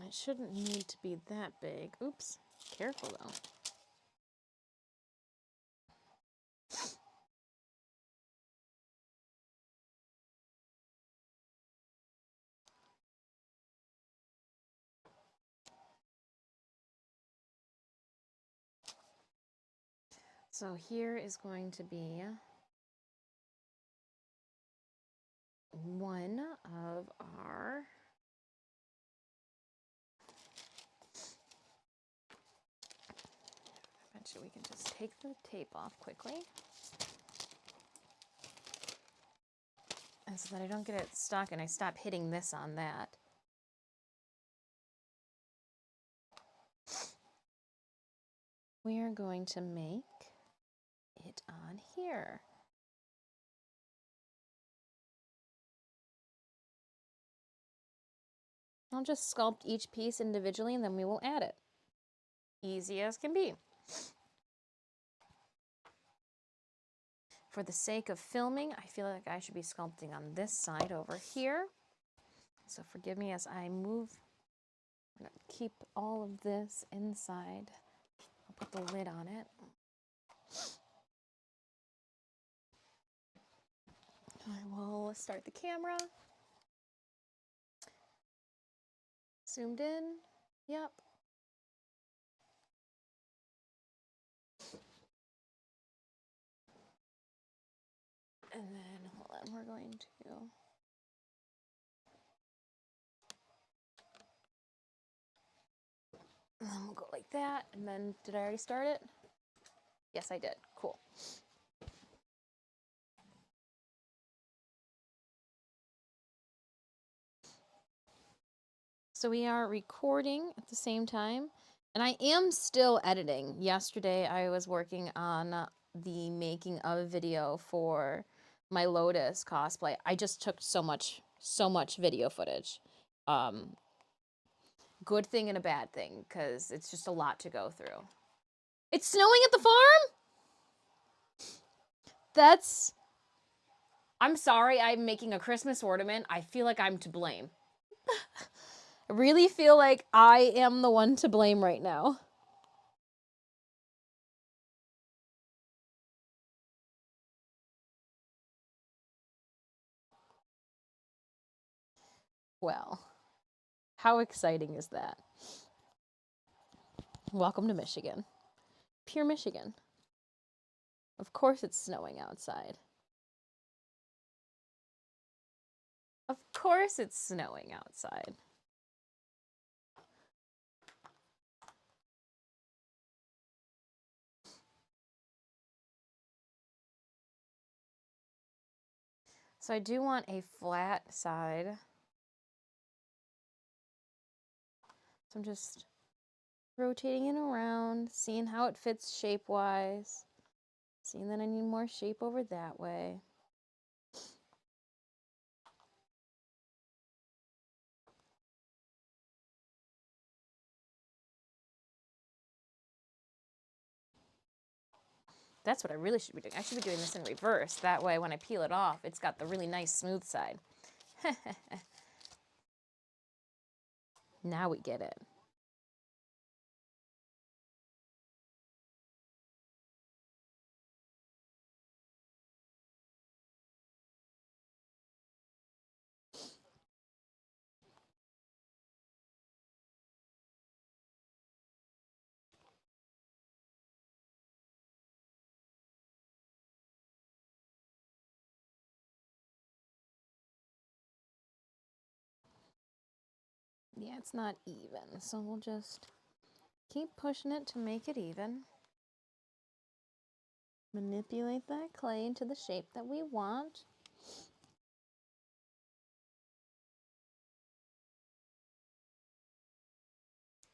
it shouldn't need to be that big. Oops. Careful though. So here is going to be one of our I bet you we can just take the tape off quickly. And so that I don't get it stuck and I stop hitting this on that. We are going to make it on here. I'll just sculpt each piece individually and then we will add it. Easy as can be. For the sake of filming, I feel like I should be sculpting on this side over here. So forgive me as I move. I'm going to keep all of this inside. I'll put the lid on it. I will start the camera. Zoomed in. Yep. And then, hold on, we're going to And then we'll go like that. And then, did I already start it? Yes, I did. Cool. So we are recording at the same time. And I am still editing. Yesterday, I was working on the making of a video for my Lotus cosplay. I just took so much video footage. Good thing and a bad thing, because it's just a lot to go through. It's snowing at the farm? I'm sorry I'm making a Christmas ornament. I feel like I'm to blame. I really feel like I am the one to blame right now. Well, how exciting is that? Welcome to Michigan. Pure Michigan. Of course it's snowing outside. Of course it's snowing outside. So I do want a flat side. So I'm just rotating it around, seeing how it fits shape-wise, seeing that I need more shape over that way. That's what I really should be doing. I should be doing this in reverse. That way, when I peel it off, it's got the really nice smooth side. Now we get it. Yeah, it's not even, so we'll just keep pushing it to make it even. Manipulate that clay into the shape that we want.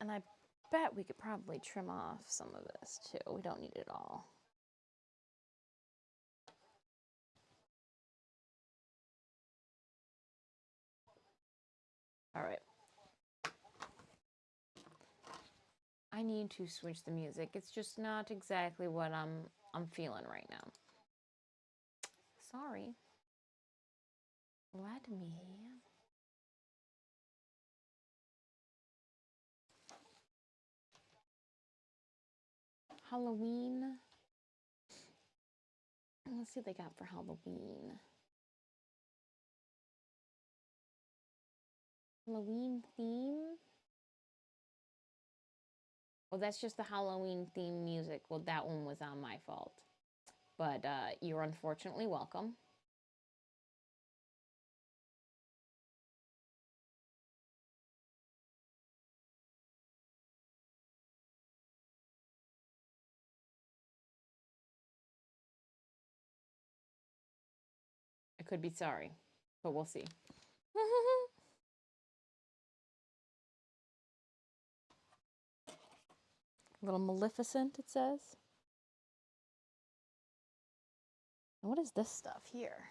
And I bet we could probably trim off some of this too. We don't need it all. All right. I need to switch the music. It's just not exactly what I'm feeling right now. Sorry. Let me. Halloween. Let's see what they got for Halloween. Halloween theme? Well, that's just the Halloween theme music. Well, that one was on my fault. But you're unfortunately welcome. I could be sorry, but we'll see. A little Maleficent, it says. And what is this stuff here?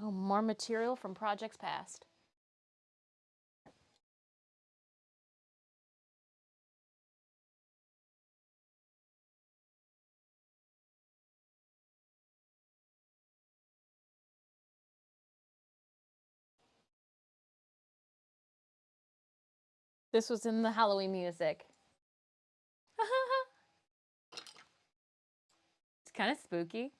Oh, more material from projects past. This was in the Halloween music. It's kind of spooky.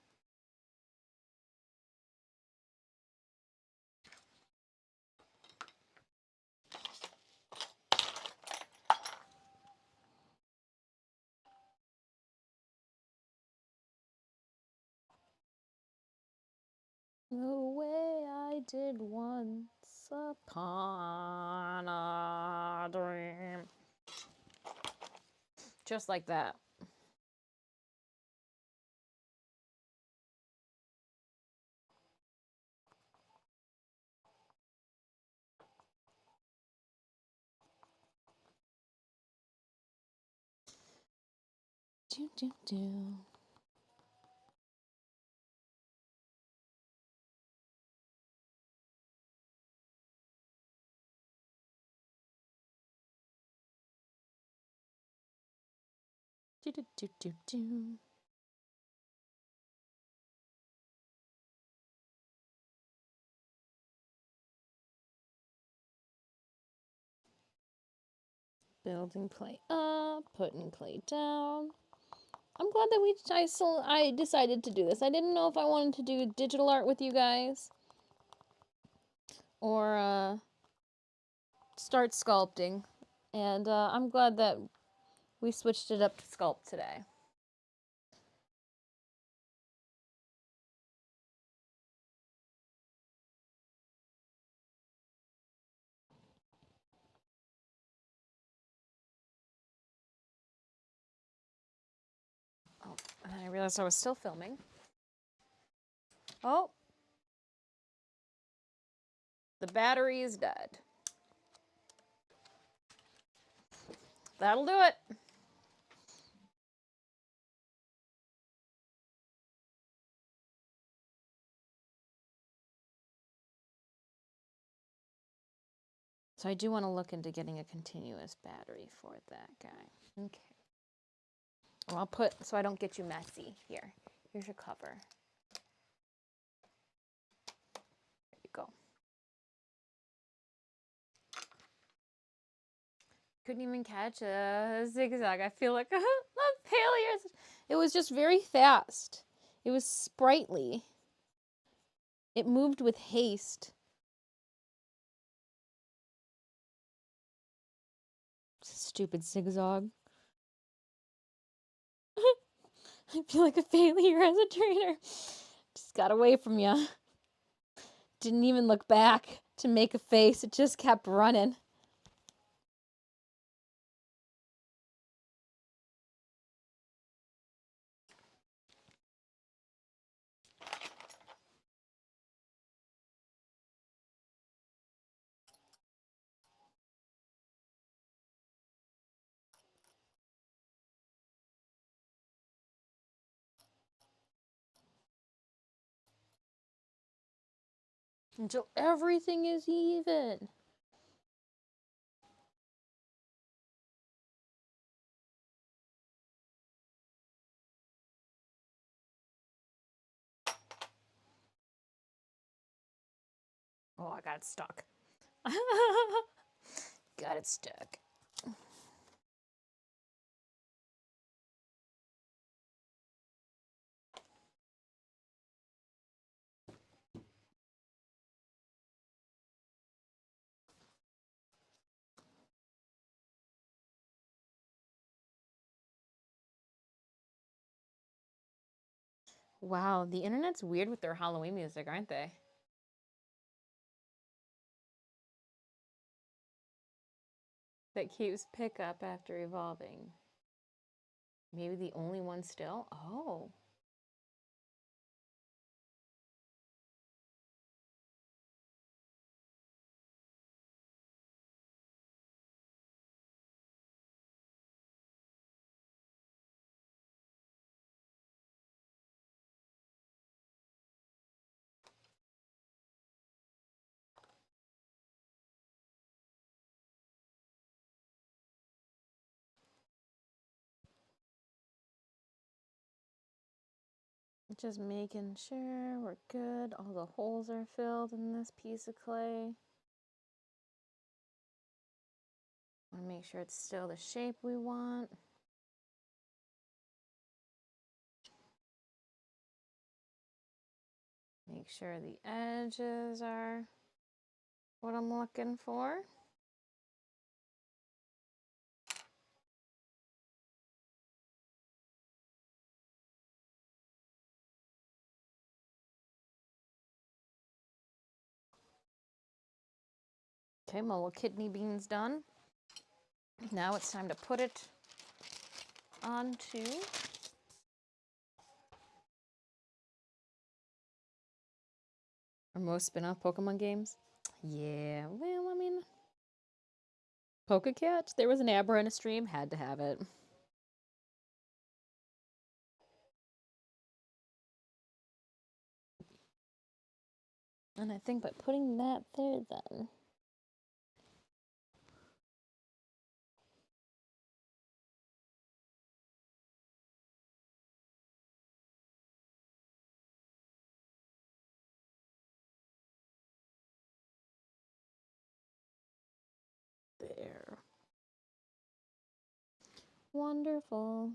The way I did once upon a dream. Just like that. Do, do, do. Do, do, do, do, do. Building clay up, putting clay down. I'm glad that I decided to do this. I didn't know if I wanted to do digital art with you guys or start sculpting. And I'm glad that we switched it up to Sculpt today. Oh, and then I realized I was still filming. Oh, the battery is dead. That'll do it. So I do want to look into getting a continuous battery for that guy. Okay. Well, I'll put, so I don't get you messy. Here's your cover. There you go. Couldn't even catch a zigzag. I feel like a failure. It was just very fast. It was sprightly. It moved with haste. Stupid zigzag. I feel like a failure as a trainer. Just got away from you. Didn't even look back to make a face. It just kept running. Until everything is even. Oh, I got it stuck. Got it stuck. Wow, the internet's weird with their Halloween music, aren't they? That keeps pickup after evolving. Maybe the only one still? Oh. Just making sure we're good. All the holes are filled in this piece of clay. Want to make sure it's still the shape we want. Make sure the edges are what I'm looking for. Okay, my little kidney bean's done. Now it's time to put it onto our most spin-off Pokemon games. Yeah, well, I mean, Pokecat. There was an Abra in a stream, had to have it. And I think by putting that there, then. There. Wonderful.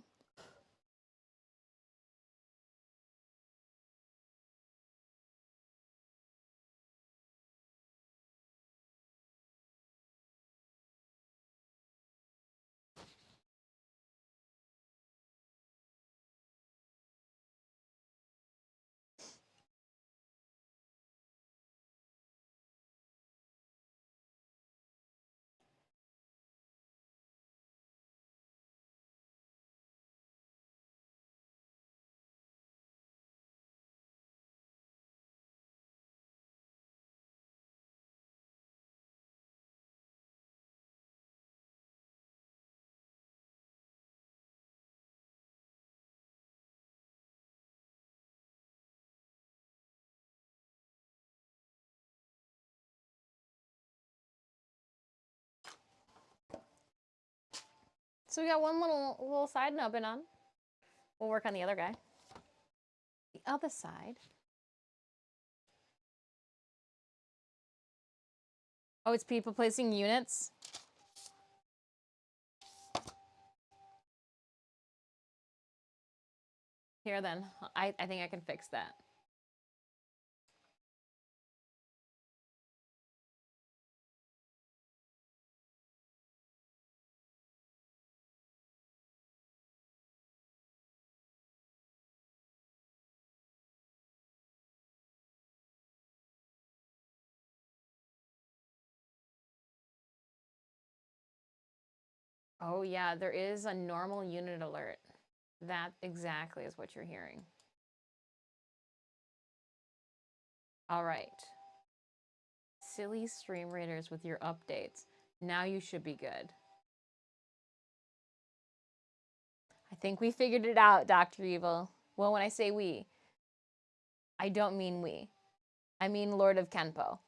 So we got one little side nubbin on. We'll work on the other guy. The other side. Oh, it's people placing units. Here then, I think I can fix that. Oh yeah, there is a normal unit alert. That exactly is what you're hearing. All right. Silly stream raiders with your updates. Now you should be good. I think we figured it out, Dr. Evil. Well, when I say we, I don't mean we. I mean Lord of Kenpo.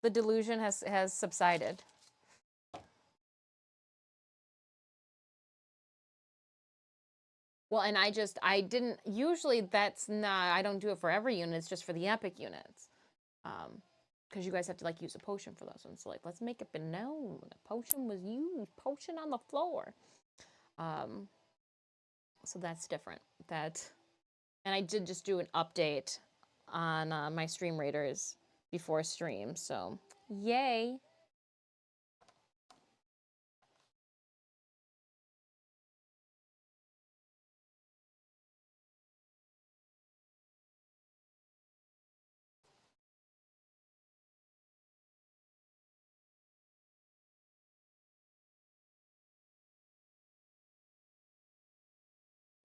The delusion has subsided. Well, and I didn't, usually that's not, I don't do it for every unit, it's just for the epic units. Because you guys have to like use a potion for those ones. So like, let's make it be known. A potion was used, potion on the floor. So that's different. And I did just do an update on my stream raiders before stream, so yay.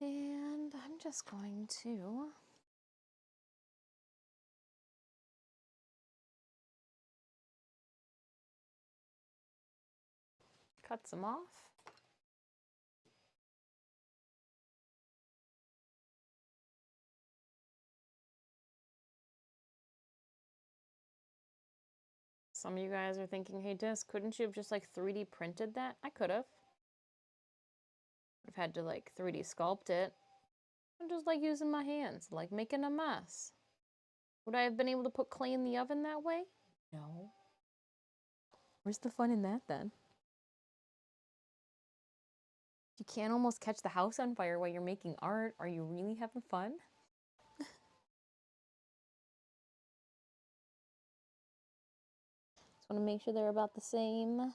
And I'm just going to cut some off. Some of you guys are thinking, hey, Disc, couldn't you have just like 3D printed that? I could have. I've had to like 3D sculpt it. I'm just like using my hands, like making a mess. Would I have been able to put clay in the oven that way? No. Where's the fun in that then? You can't almost catch the house on fire while you're making art. Are you really having fun? Just want to make sure they're about the same.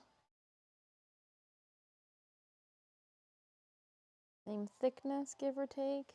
Same thickness, give or take.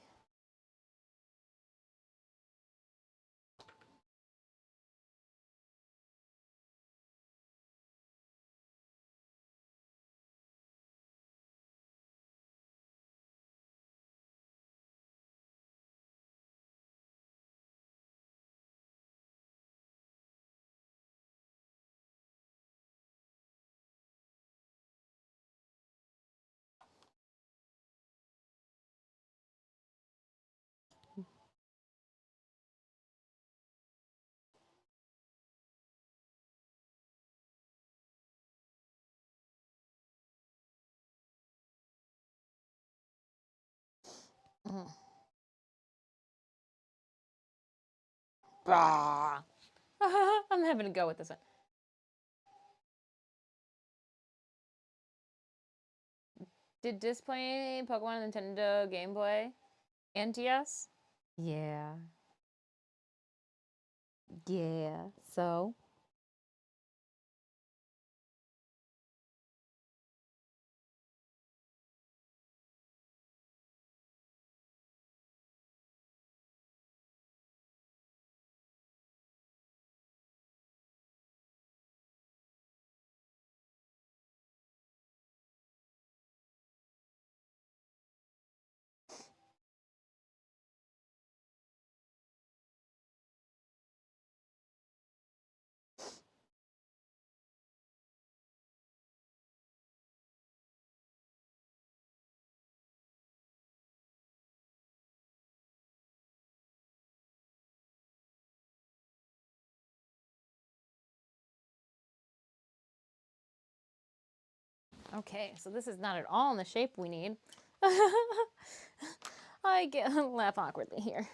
Bah. I'm having to go with this one. Did Dis play Pokemon on Nintendo Game Boy and DS? Yeah. Yeah. So? Okay, so this is not at all in the shape we need. I laugh awkwardly here.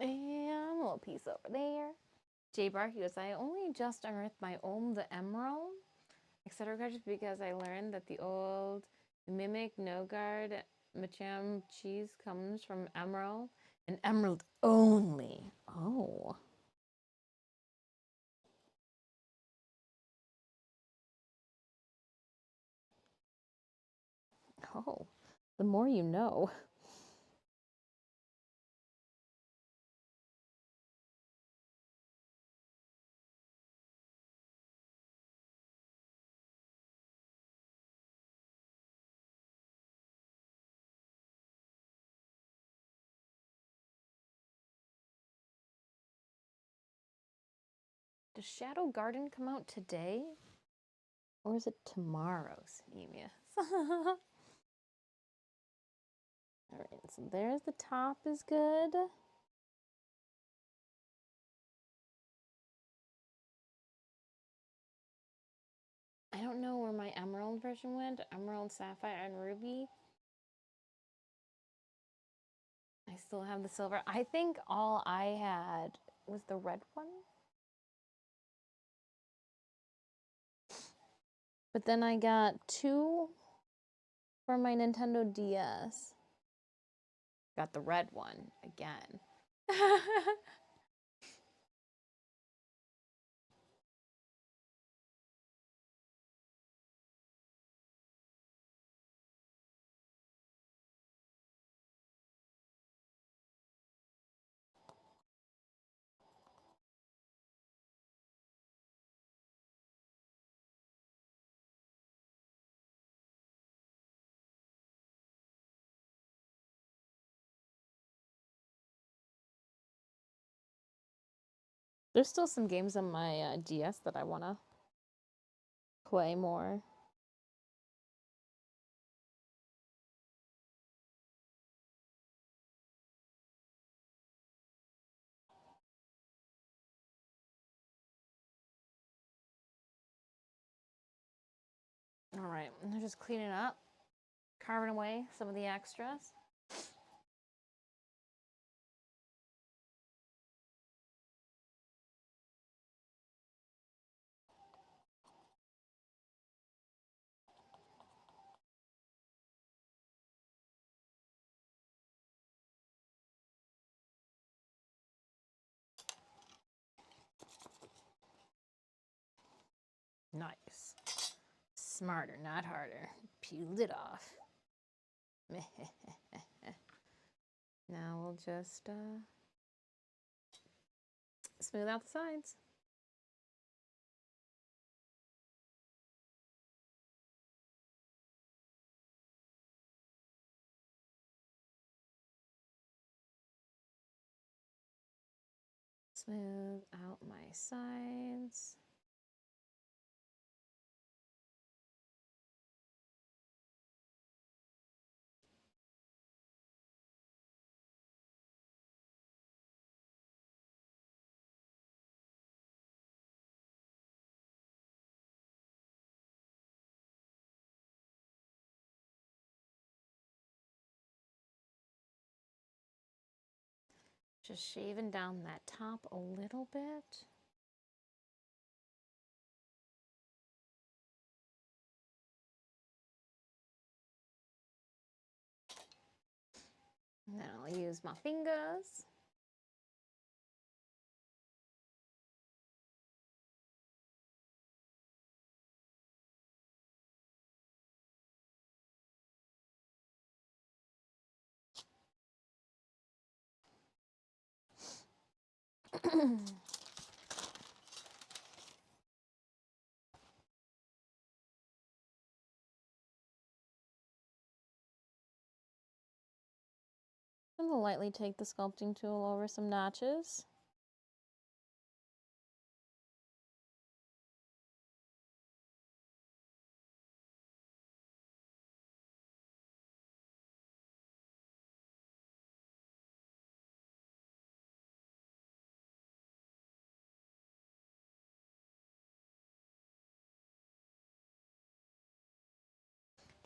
And a little piece over there. Jay Barky goes, I only just unearthed my the emerald, etc. because I learned that the old mimic no guard Machamp cheese comes from emerald and emerald only. Oh. Oh. The more you know. Does Shadow Garden come out today? Or is it tomorrow, Sneemius? Alright, so there's the top is good. I don't know where my emerald version went. Emerald, sapphire, and ruby. I still have the silver. I think all I had was the red one. But then I got 2 for my Nintendo DS. Got the red one again. There's still some games on my DS that I want to play more. All right, I'm just cleaning up, carving away some of the extras. Nice. Smarter, not harder. Peeled it off. Now we'll just Smooth out the sides. Smooth out my sides. Just shaving down that top a little bit. And then I'll use my fingers. I'm gonna lightly take the sculpting tool over some notches.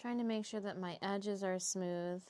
Trying to make sure that my edges are smooth.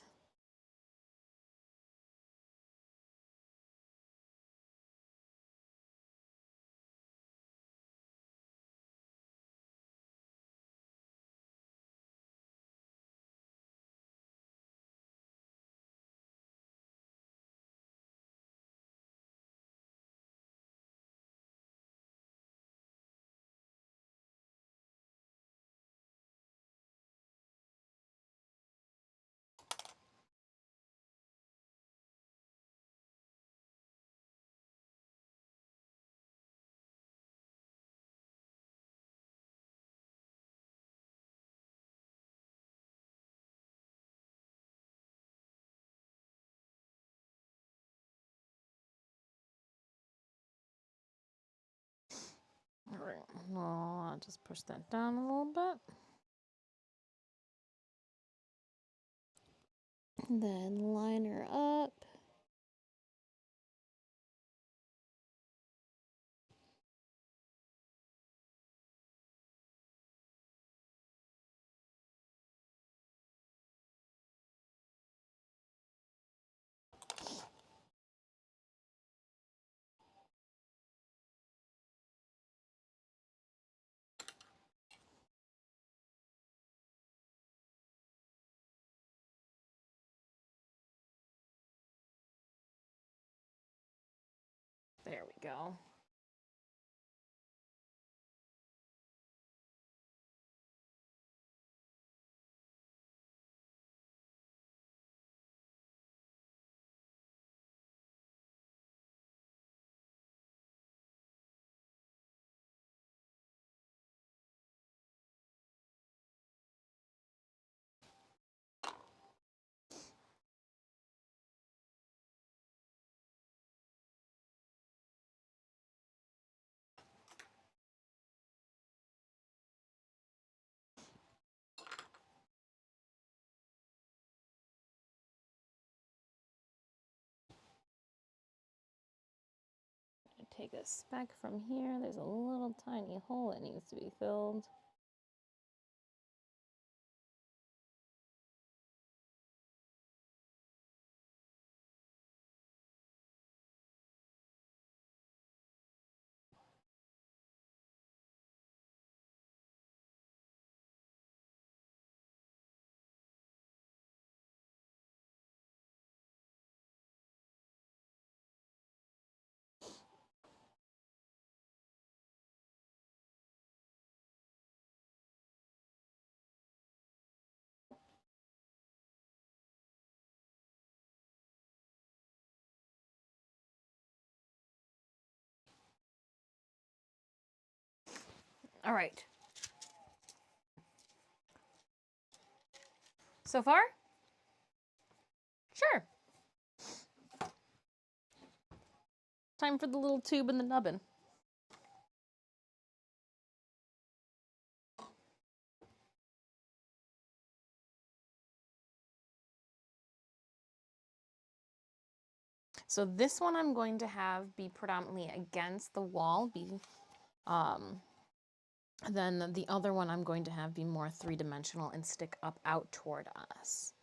All right, well, I'll just push that down a little bit. And then line her up. There we go. Take a speck from here. There's a little tiny hole that needs to be filled. All right. So far? Sure. Time for the little tube and the nubbin. So this one I'm going to have be predominantly against the wall, then the other one I'm going to have be more three-dimensional and stick up out toward us.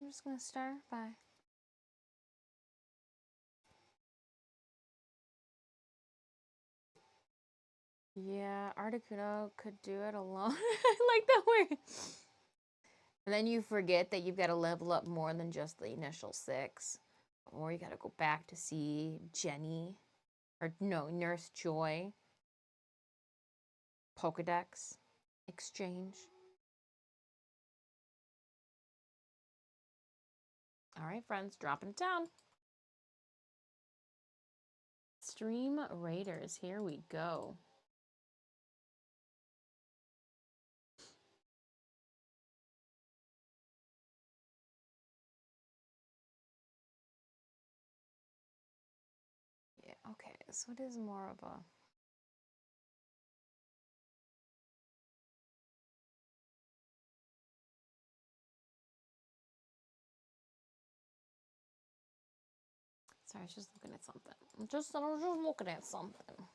I'm just gonna start by yeah, Articuno could do it alone. I like that word. And then you forget that you've got to level up more than just the initial 6. Or you got to go back to see Jenny. Or no, Nurse Joy. Pokedex exchange. All right, friends, dropping it down. Stream Raiders, here we go. Yeah, okay, so it is more of a... Sorry, I was just looking at something. I was just looking at something.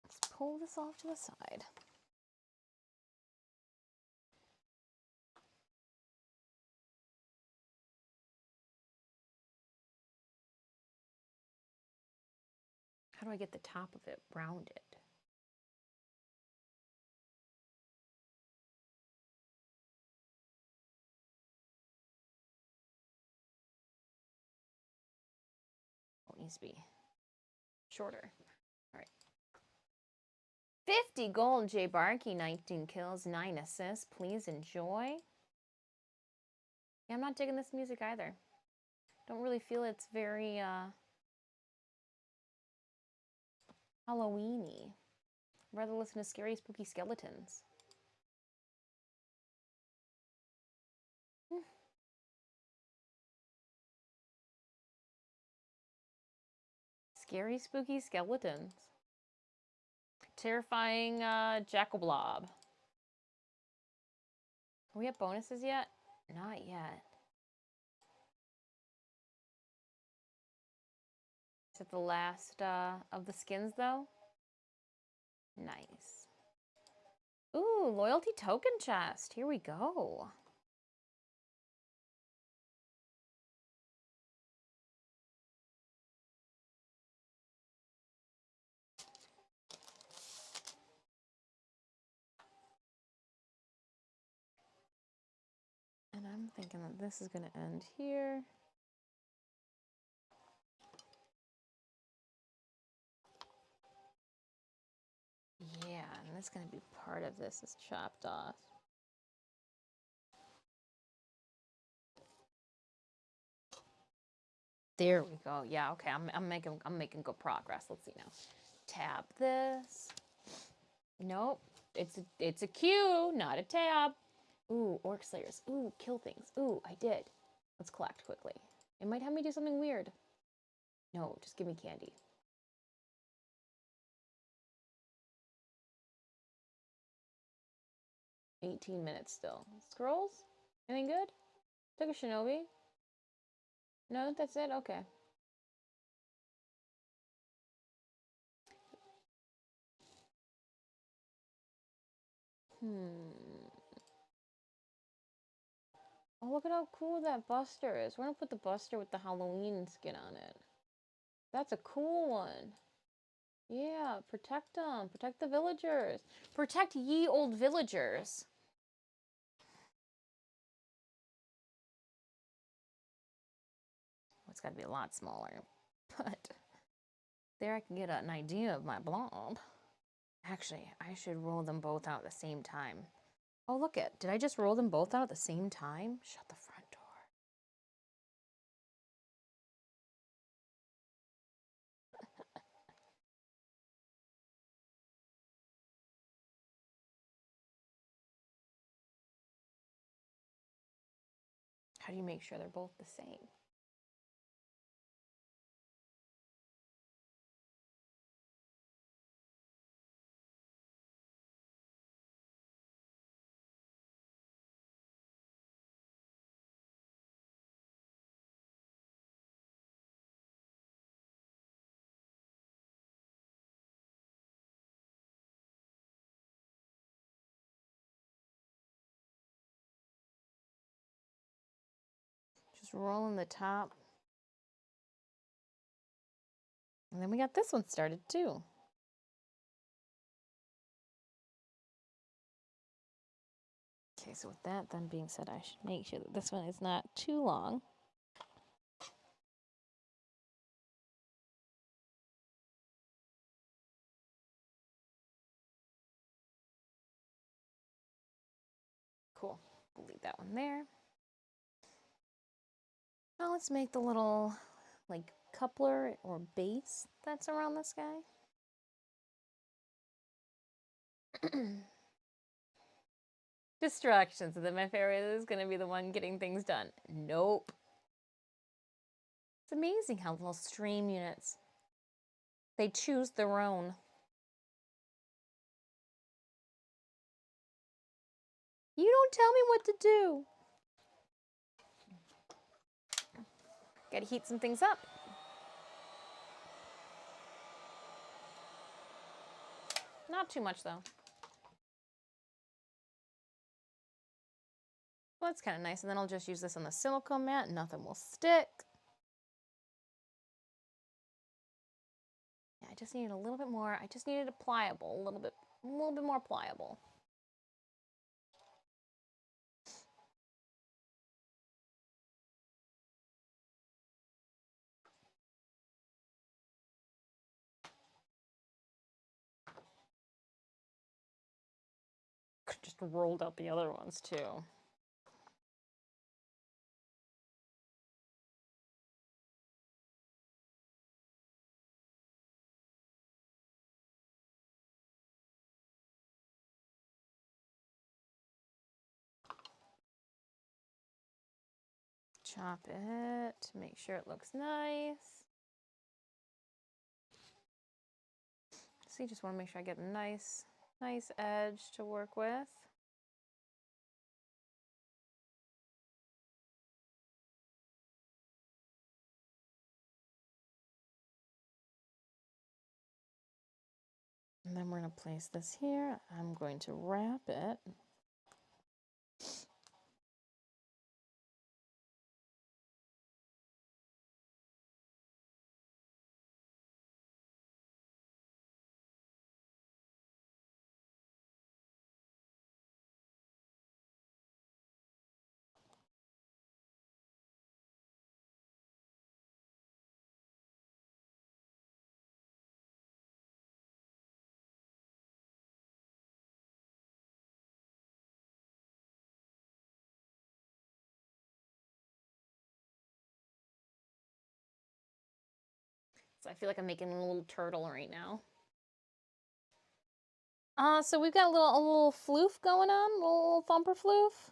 Let's pull this off to the side. How do I get the top of it rounded? Oh, it needs to be shorter. All right. 50 gold, Jay Barkey, 19 kills, 9 assists. Please enjoy. Yeah, I'm not digging this music either. Don't really feel it's very Halloween-y. I'd rather listen to scary, spooky skeletons. Scary, spooky skeletons. Terrifying Jackal-Blob. Are we at bonuses yet? Not yet. Is it the last of the skins, though? Nice. Ooh, loyalty token chest. Here we go. And I'm thinking that this is going to end here. Yeah, and that's going to be part of this is chopped off. There we go. Yeah, okay. I'm making good progress. Let's see now. Tab this. Nope. It's a Q, not a tab. Ooh, Orc Slayers. Ooh, kill things. Ooh, I did. Let's collect quickly. It might have me do something weird. No, just give me candy. $18 still. Scrolls? Anything good? Took a Shinobi? No, that's it? Okay. Oh, look at how cool that Buster is. We're gonna put the Buster with the Halloween skin on it. That's a cool one. Yeah, protect them. Protect the villagers. Protect ye old villagers. Oh, it's gotta be a lot smaller. But There I can get an idea of my blob. Actually, I should roll them both out at the same time. Oh, look it. Did I just roll them both out at the same time? Shut the front door. How do you make sure they're both the same? Just rolling the top. And then we got this one started too. Okay, so with that then being said, I should make sure that this one is not too long. Cool. We'll leave that one there. Now let's make the little like coupler or base that's around this guy. Distractions, and then my favorite is going to be the one getting things done. Nope. It's amazing how little stream units, they choose their own. You don't tell me what to do. Gotta heat some things up. Not too much though. Well, that's kind of nice. And then I'll just use this on the silicone mat. Nothing will stick. Yeah, I just needed a little bit more. I just needed it pliable, a little bit more pliable. Just rolled out the other ones too. Chop it to make sure it looks nice. See, just want to make sure I get a nice edge to work with. And then we're going to place this here. I'm going to wrap it. So I feel like I'm making a little turtle right now. So we've got a little floof going on, a little thumper floof.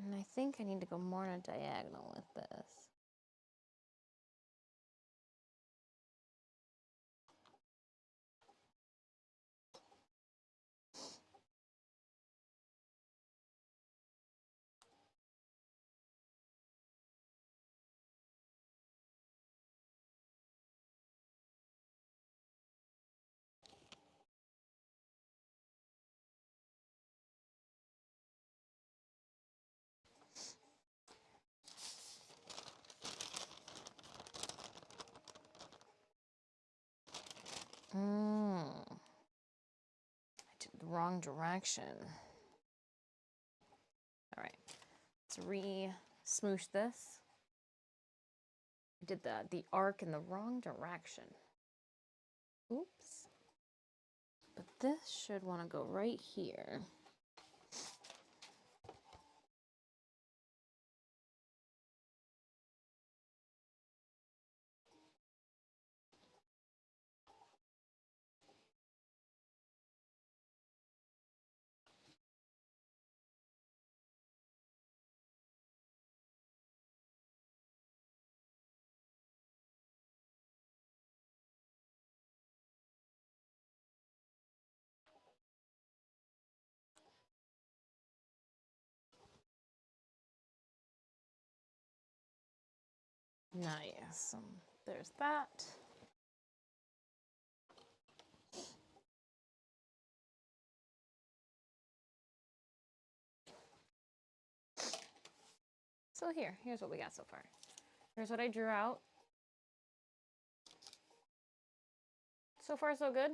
And I think I need to go more on a diagonal with this. I did the wrong direction. All right, let's smoosh this. I did the arc in the wrong direction. Oops. But this should want to go right here. Nice. There's that. So here's what we got so far. Here's what I drew out. So far, so good.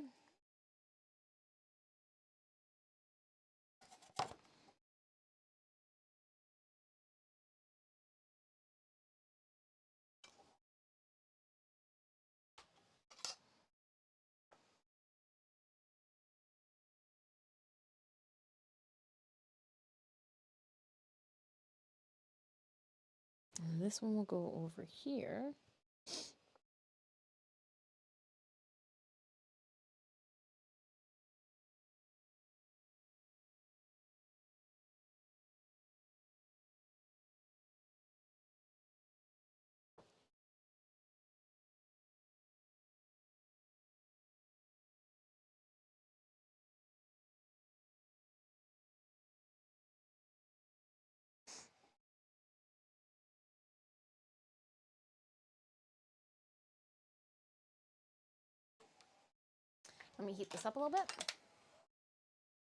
And this one will go over here. Let me heat this up a little bit.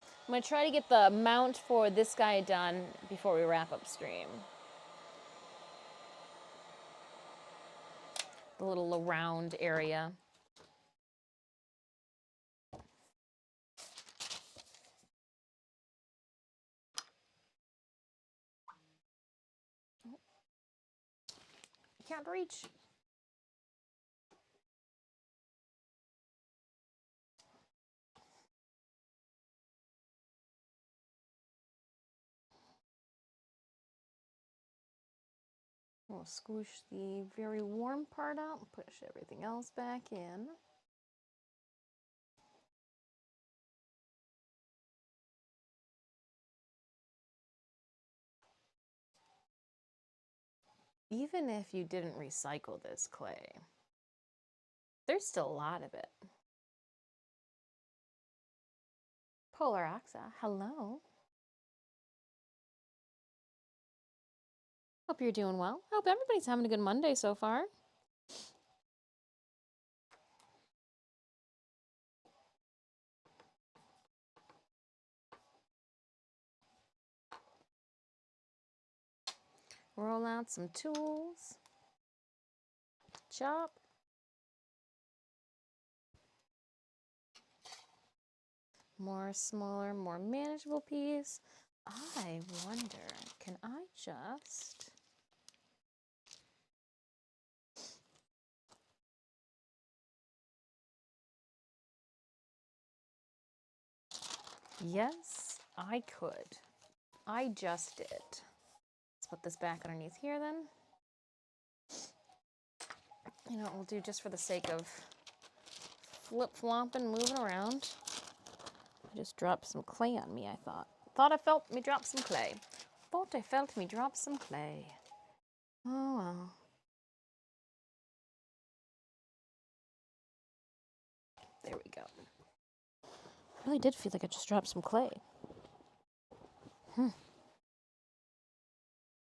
I'm going to try to get the mount for this guy done before we wrap up stream. The little round area. Can't reach. We'll squish the very warm part out and push everything else back in. Even if you didn't recycle this clay, there's still a lot of it. Polar Oxa, hello. Hope you're doing well. Hope everybody's having a good Monday so far. Roll out some tools. Chop. More smaller, more manageable piece. I wonder, can I just... Yes, I could. I just did. Let's put this back underneath here then. You know what we'll do just for the sake of flip-flopping, moving around. I just dropped some clay on me, I thought. Thought I felt me drop some clay. Thought I felt me drop some clay. Oh well. There we go. I really did feel like I just dropped some clay.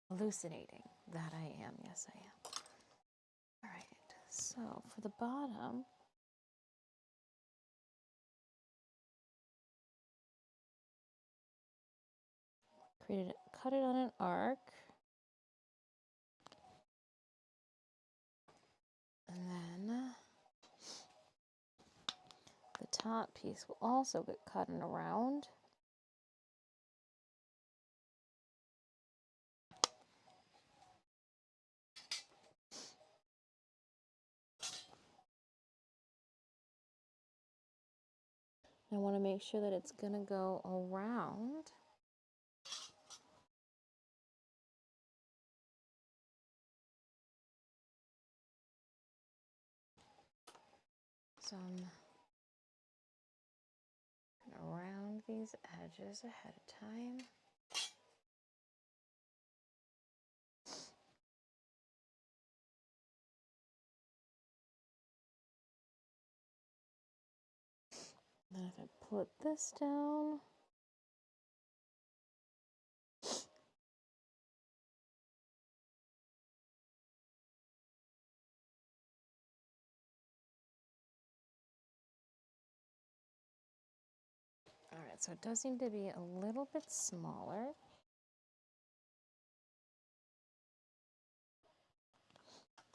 Hallucinating. That I am. Yes, I am. All right. So for the bottom, cut it on an arc. And then the top piece will also get cut in around. I want to make sure that it's going to go around. So I'm going to round these edges ahead of time. Then if I put this down, all right, so it does seem to be a little bit smaller.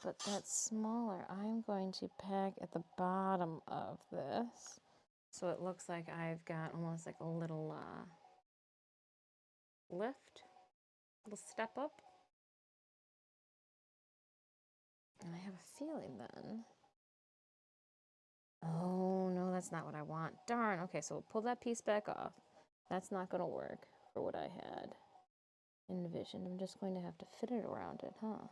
But that's smaller. I'm going to pack at the bottom of this. So it looks like I've got almost like a little lift, little step up. And I have a feeling then. Oh, no, that's not what I want. Darn. Okay, so we'll pull that piece back off. That's not going to work for what I had envisioned. I'm just going to have to fit it around it, huh?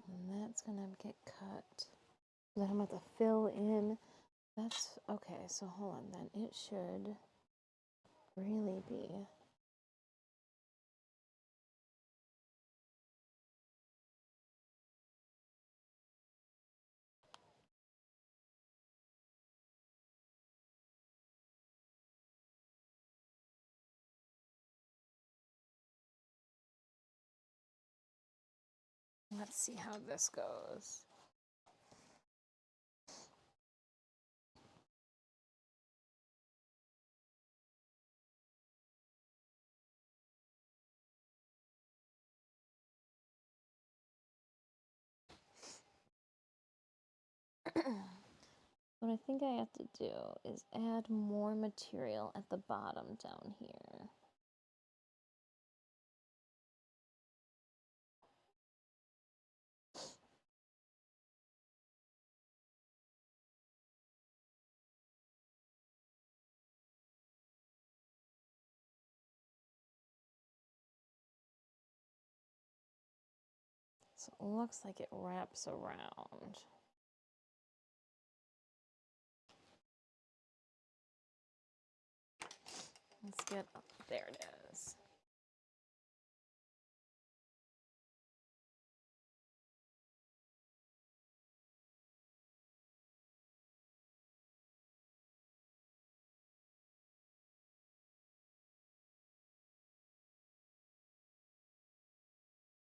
And that's going to get cut. Then I'm going to fill in. That's okay. So hold on then. It should really be. Let's see how this goes. What I think I have to do is add more material at the bottom down here. So it looks like it wraps around. Let's get up. There it is.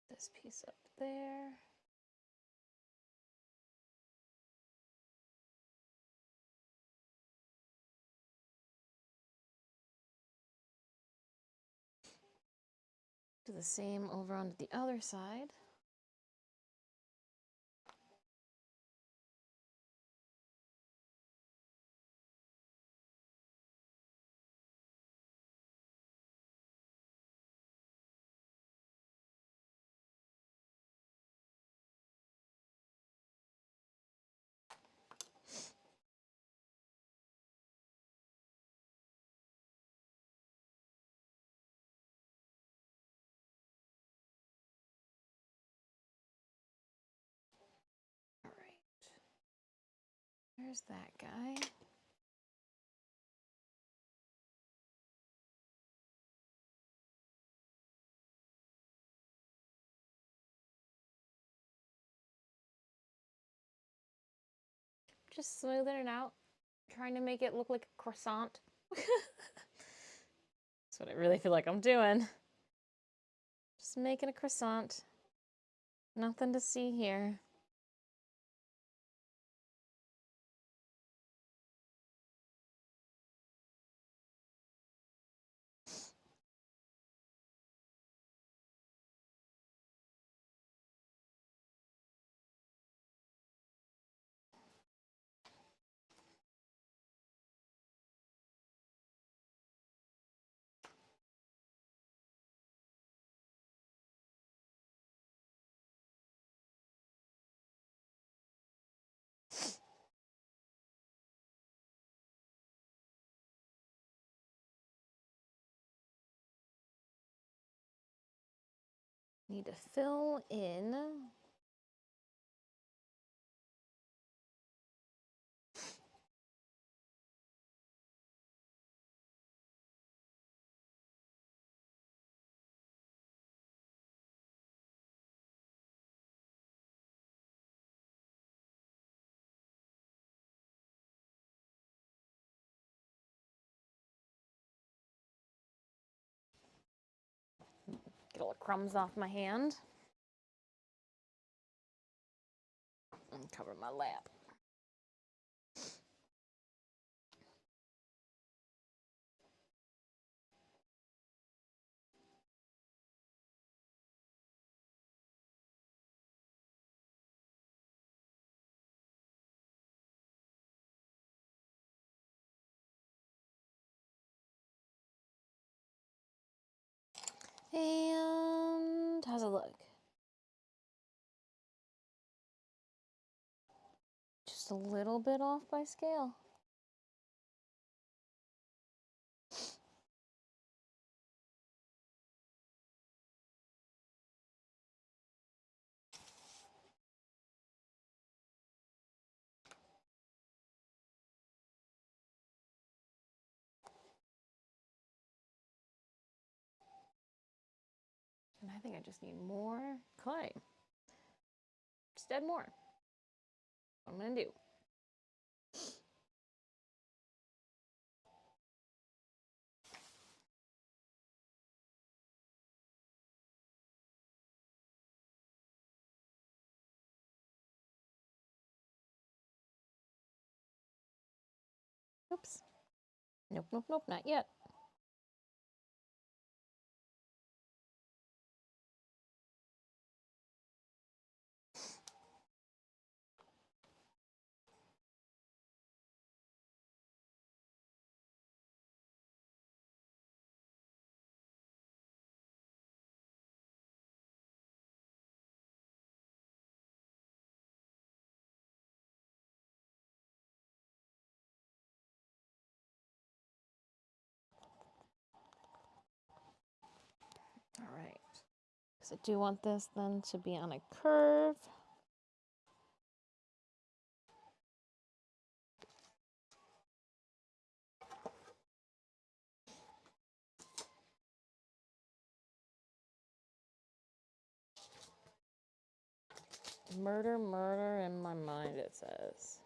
This piece up there. Do the same over onto the other side. All right. There's that guy. Just smoothing it out, trying to make it look like a croissant. That's what I really feel like I'm doing. Just making a croissant. Nothing to see here. Need to fill in. Get all the crumbs off my hand. And cover my lap. And how's it look? Just a little bit off by scale. And I think I just need more clay. Just add more. What I'm gonna do. Oops. Nope, nope, nope, not yet. All right. Because I do want this then to be on a curve. Murder, murder in my mind, it says.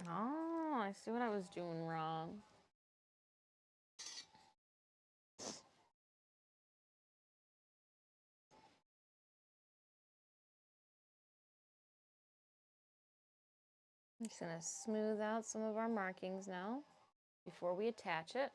Oh, I see what I was doing wrong. I'm just gonna smooth out some of our markings now before we attach it.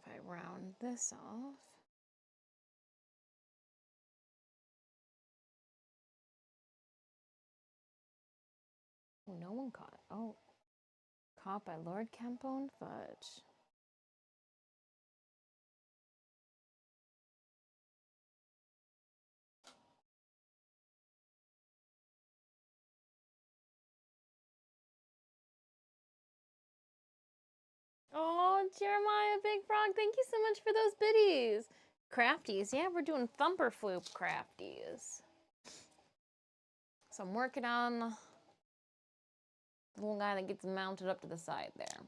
if I round this off. Oh, no one caught. Oh, caught by Lord Campone Fudge. Oh, Jeremiah Big Frog, thank you so much for those biddies. Crafties, yeah, we're doing Thumper Floof crafties. So I'm working on the little guy that gets mounted up to the side there.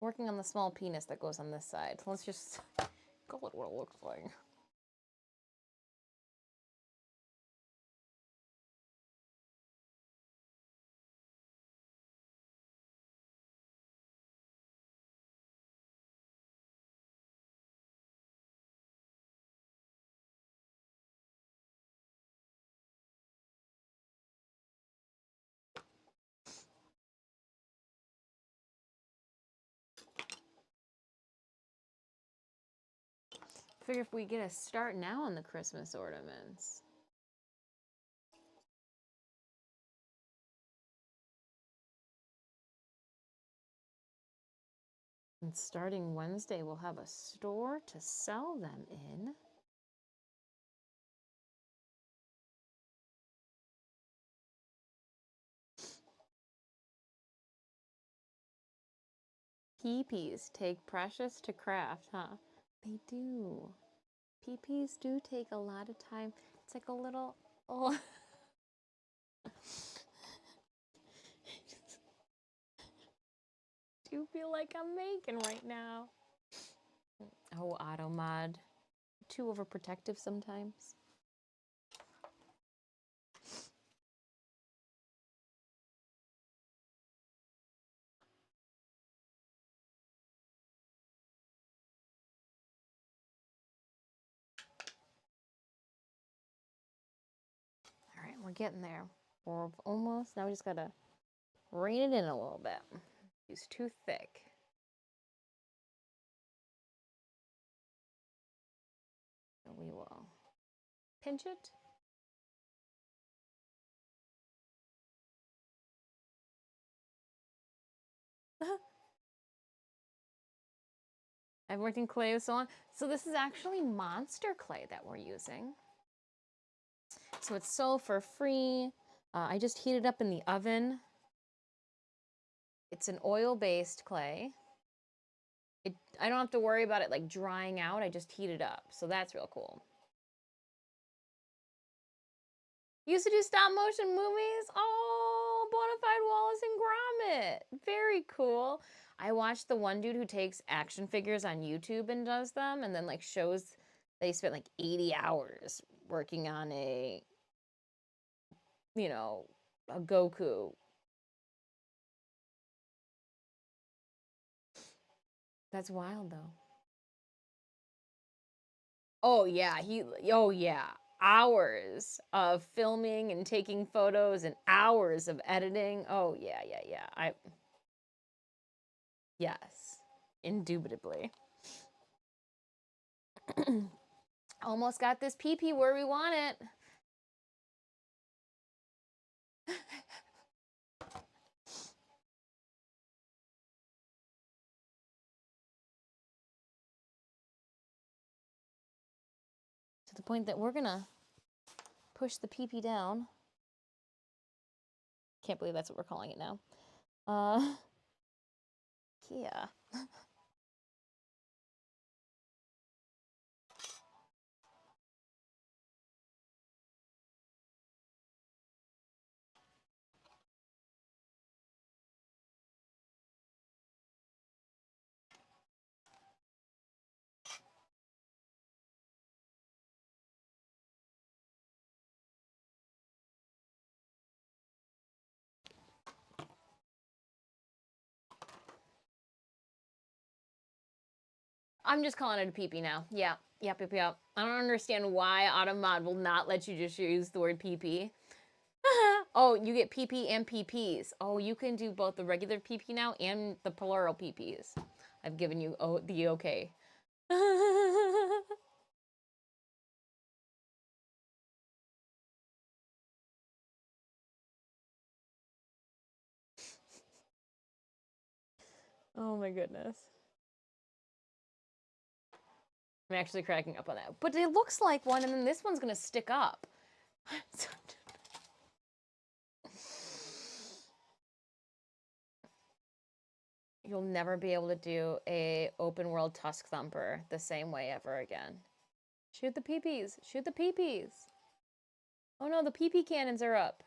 Working on the small penis that goes on this side. So let's just call it what it looks like. Figure if we get a start now on the Christmas ornaments. And starting Wednesday, we'll have a store to sell them in. PPs take precious to craft, huh? They do. PPs do take a lot of time. It's like a little, oh. Do you feel like I'm making right now? Oh, auto mod. Too overprotective sometimes. All right, we're getting there. We're almost, now we just gotta rein it in a little bit. It's too thick. So we will pinch it. I've worked in clay so long. So this is actually monster clay that we're using. So it's sulfur free. I just heat it up in the oven. It's an oil-based clay. I don't have to worry about it like drying out. I just heat it up. So that's real cool. Used to do stop motion movies. Oh, Bonafide Wallace and Gromit. Very cool. I watched the one dude who takes action figures on YouTube and does them and then like shows they spent like 80 hours working on a, you know, a Goku. That's wild though. Oh yeah, oh yeah. Hours of filming and taking photos and hours of editing. Oh yeah, yeah. Yes, indubitably. Almost got this PP where we want it. To the point that we're gonna push the PP down. Can't believe that's what we're calling it now. Yeah. I'm just calling it a PP now. Yeah. Yep. I don't understand why Automod will not let you just use the word PP. Oh, you get PP and PPs. Oh, you can do both the regular PP now and the plural PPs. I've given you the okay. Oh my goodness. I'm actually cracking up on that. But it looks like one, and then this one's gonna stick up. You'll never be able to do a open world tusk thumper the same way ever again. Shoot the peepees. Shoot the peepees. Oh no, the pee-pee cannons are up.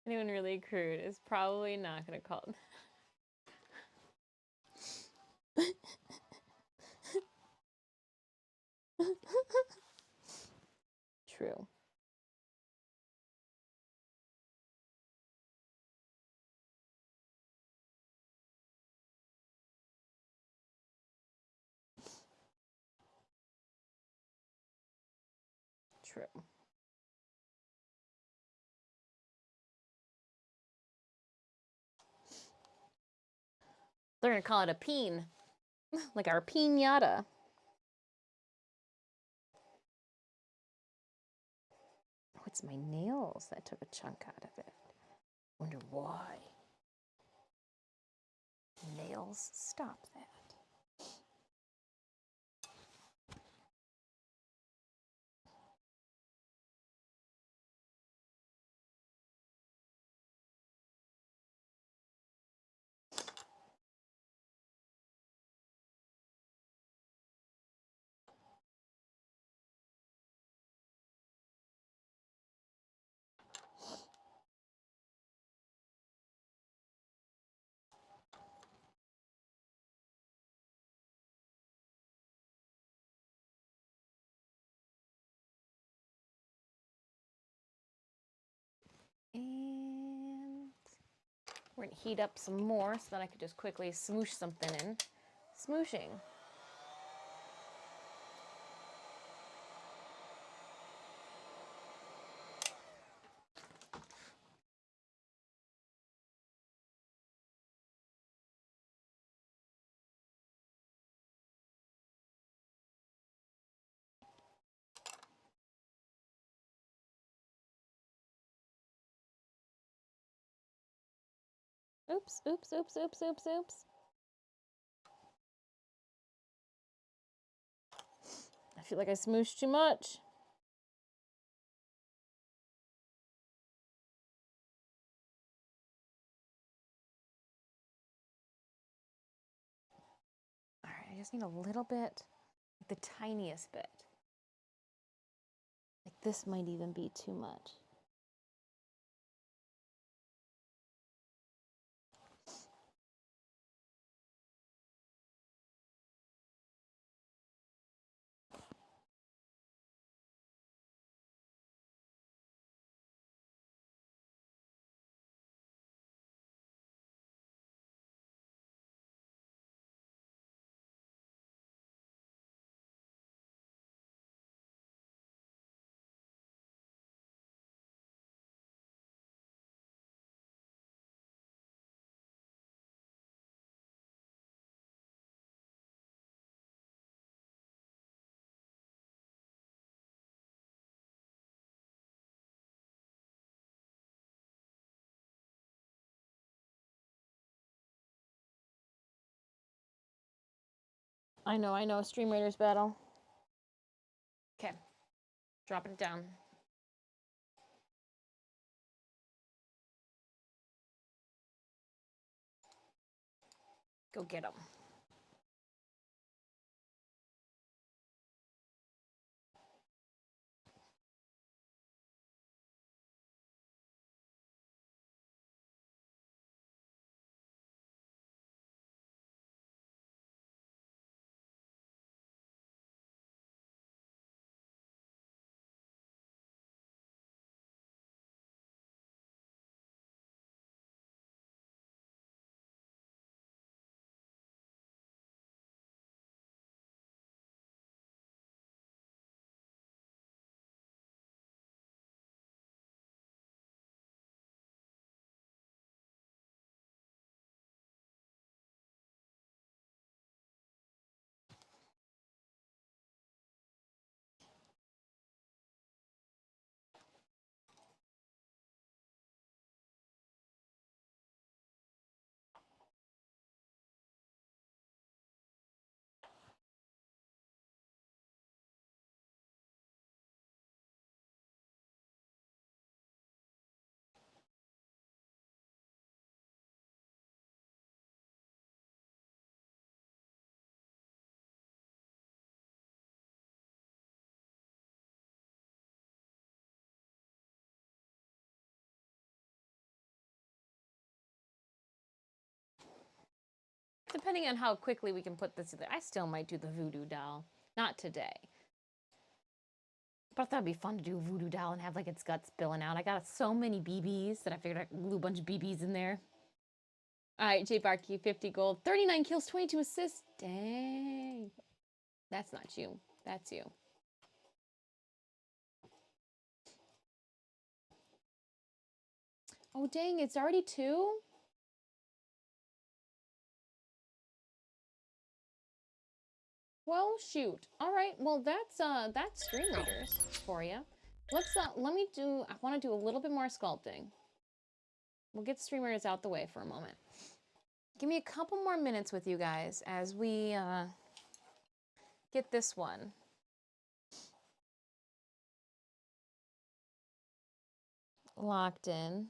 Anyone really crude is probably not gonna call it. True. True. They're gonna call it a peen. Like our piñata. Oh, it's my nails that took a chunk out of it. Wonder why. Nails, stop that. And we're gonna heat up some more so that I could just quickly smoosh something in. Smooshing. Oops, oops, oops, oops, oops, oops. I feel like I smooshed too much. All right, I just need a little bit, the tiniest bit. Like this might even be too much. I know, Stream Raiders battle. Okay, dropping it down. Go get them. Depending on how quickly we can put this in there. I still might do the voodoo doll. Not today. But that'd be fun to do a voodoo doll and have like its guts spilling out. I got so many BBs that I figured I'd glue a bunch of BBs in there. All right, J Barkey, 50 gold, 39 kills, 22 assists. Dang. That's not you. That's you. Oh, dang, it's already 2? Well, shoot. All right, well, that's Stream Raiders for you. Let me do, I want to do a little bit more sculpting. We'll get Stream Raiders out the way for a moment. Give me a couple more minutes with you guys as we get this one. Locked in.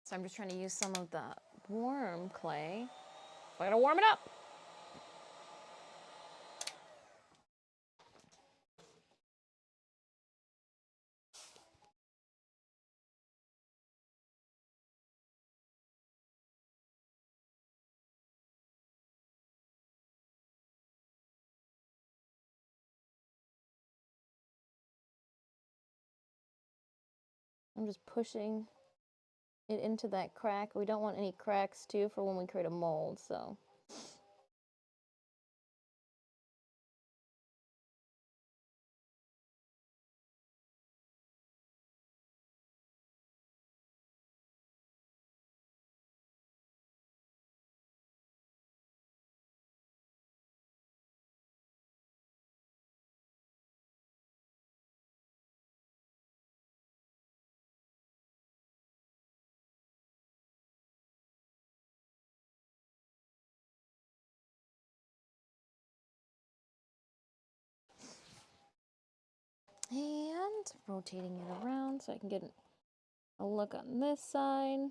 So I'm just trying to use some of the warm clay. I gotta warm it up. I'm just pushing it into that crack. We don't want any cracks too for when we create a mold, so. And rotating it around so I can get a look on this side.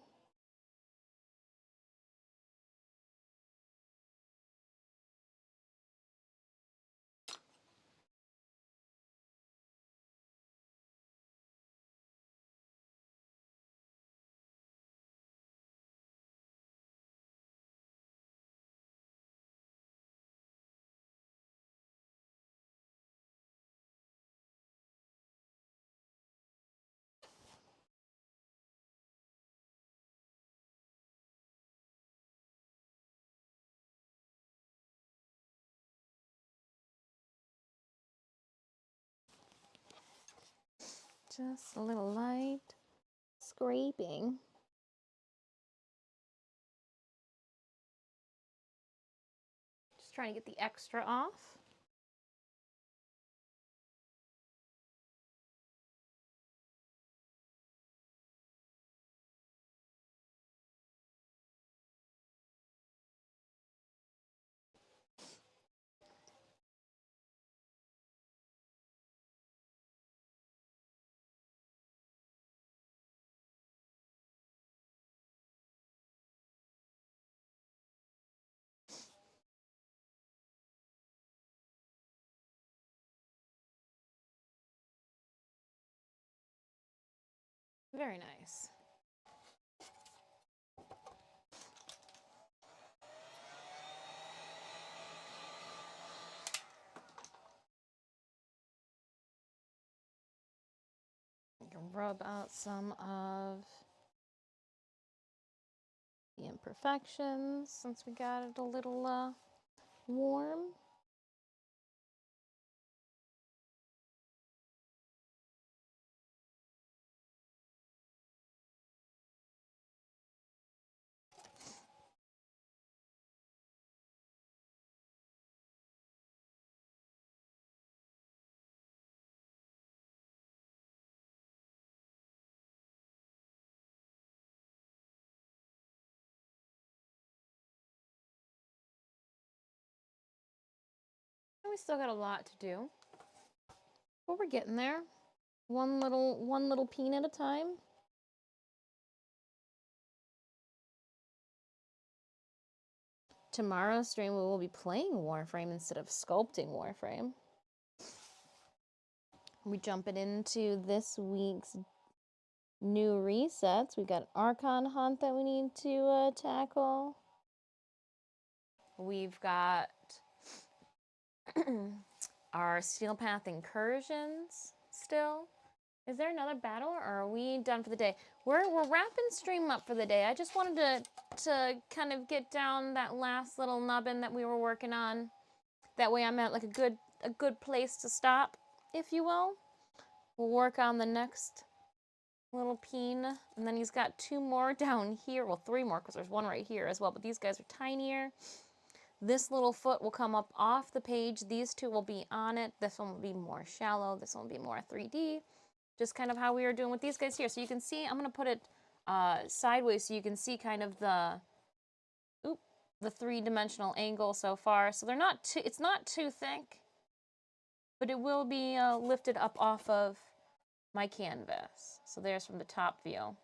Just a little light scraping. Just trying to get the extra off. Very nice. I can rub out some of the imperfections since we got it a little warm. And we still got a lot to do, but we're getting there. One little peen at a time. Tomorrow's stream we will be playing Warframe instead of sculpting Warframe. We jumping into this week's new resets. We've got Archon Hunt that we need to tackle. We've got our Steel Path Incursions still. Is there another battle, or are we done for the day? We're wrapping stream up for the day. I just wanted to kind of get down that last little nubbin that we were working on. That way I'm at like a good place to stop, if you will. We'll work on the next little peen, and then he's got 2 more down here. Well, 3 more, because there's 1 right here as well, but these guys are tinier. This little foot will come up off the page. These 2 will be on it. This one will be more shallow. This one will be more 3D. Just kind of how we are doing with these guys here. So you can see, I'm going to put it sideways so you can see kind of the 3-dimensional angle so far. So they're not too, it's not too thick, but it will be lifted up off of my canvas. So there's from the top view.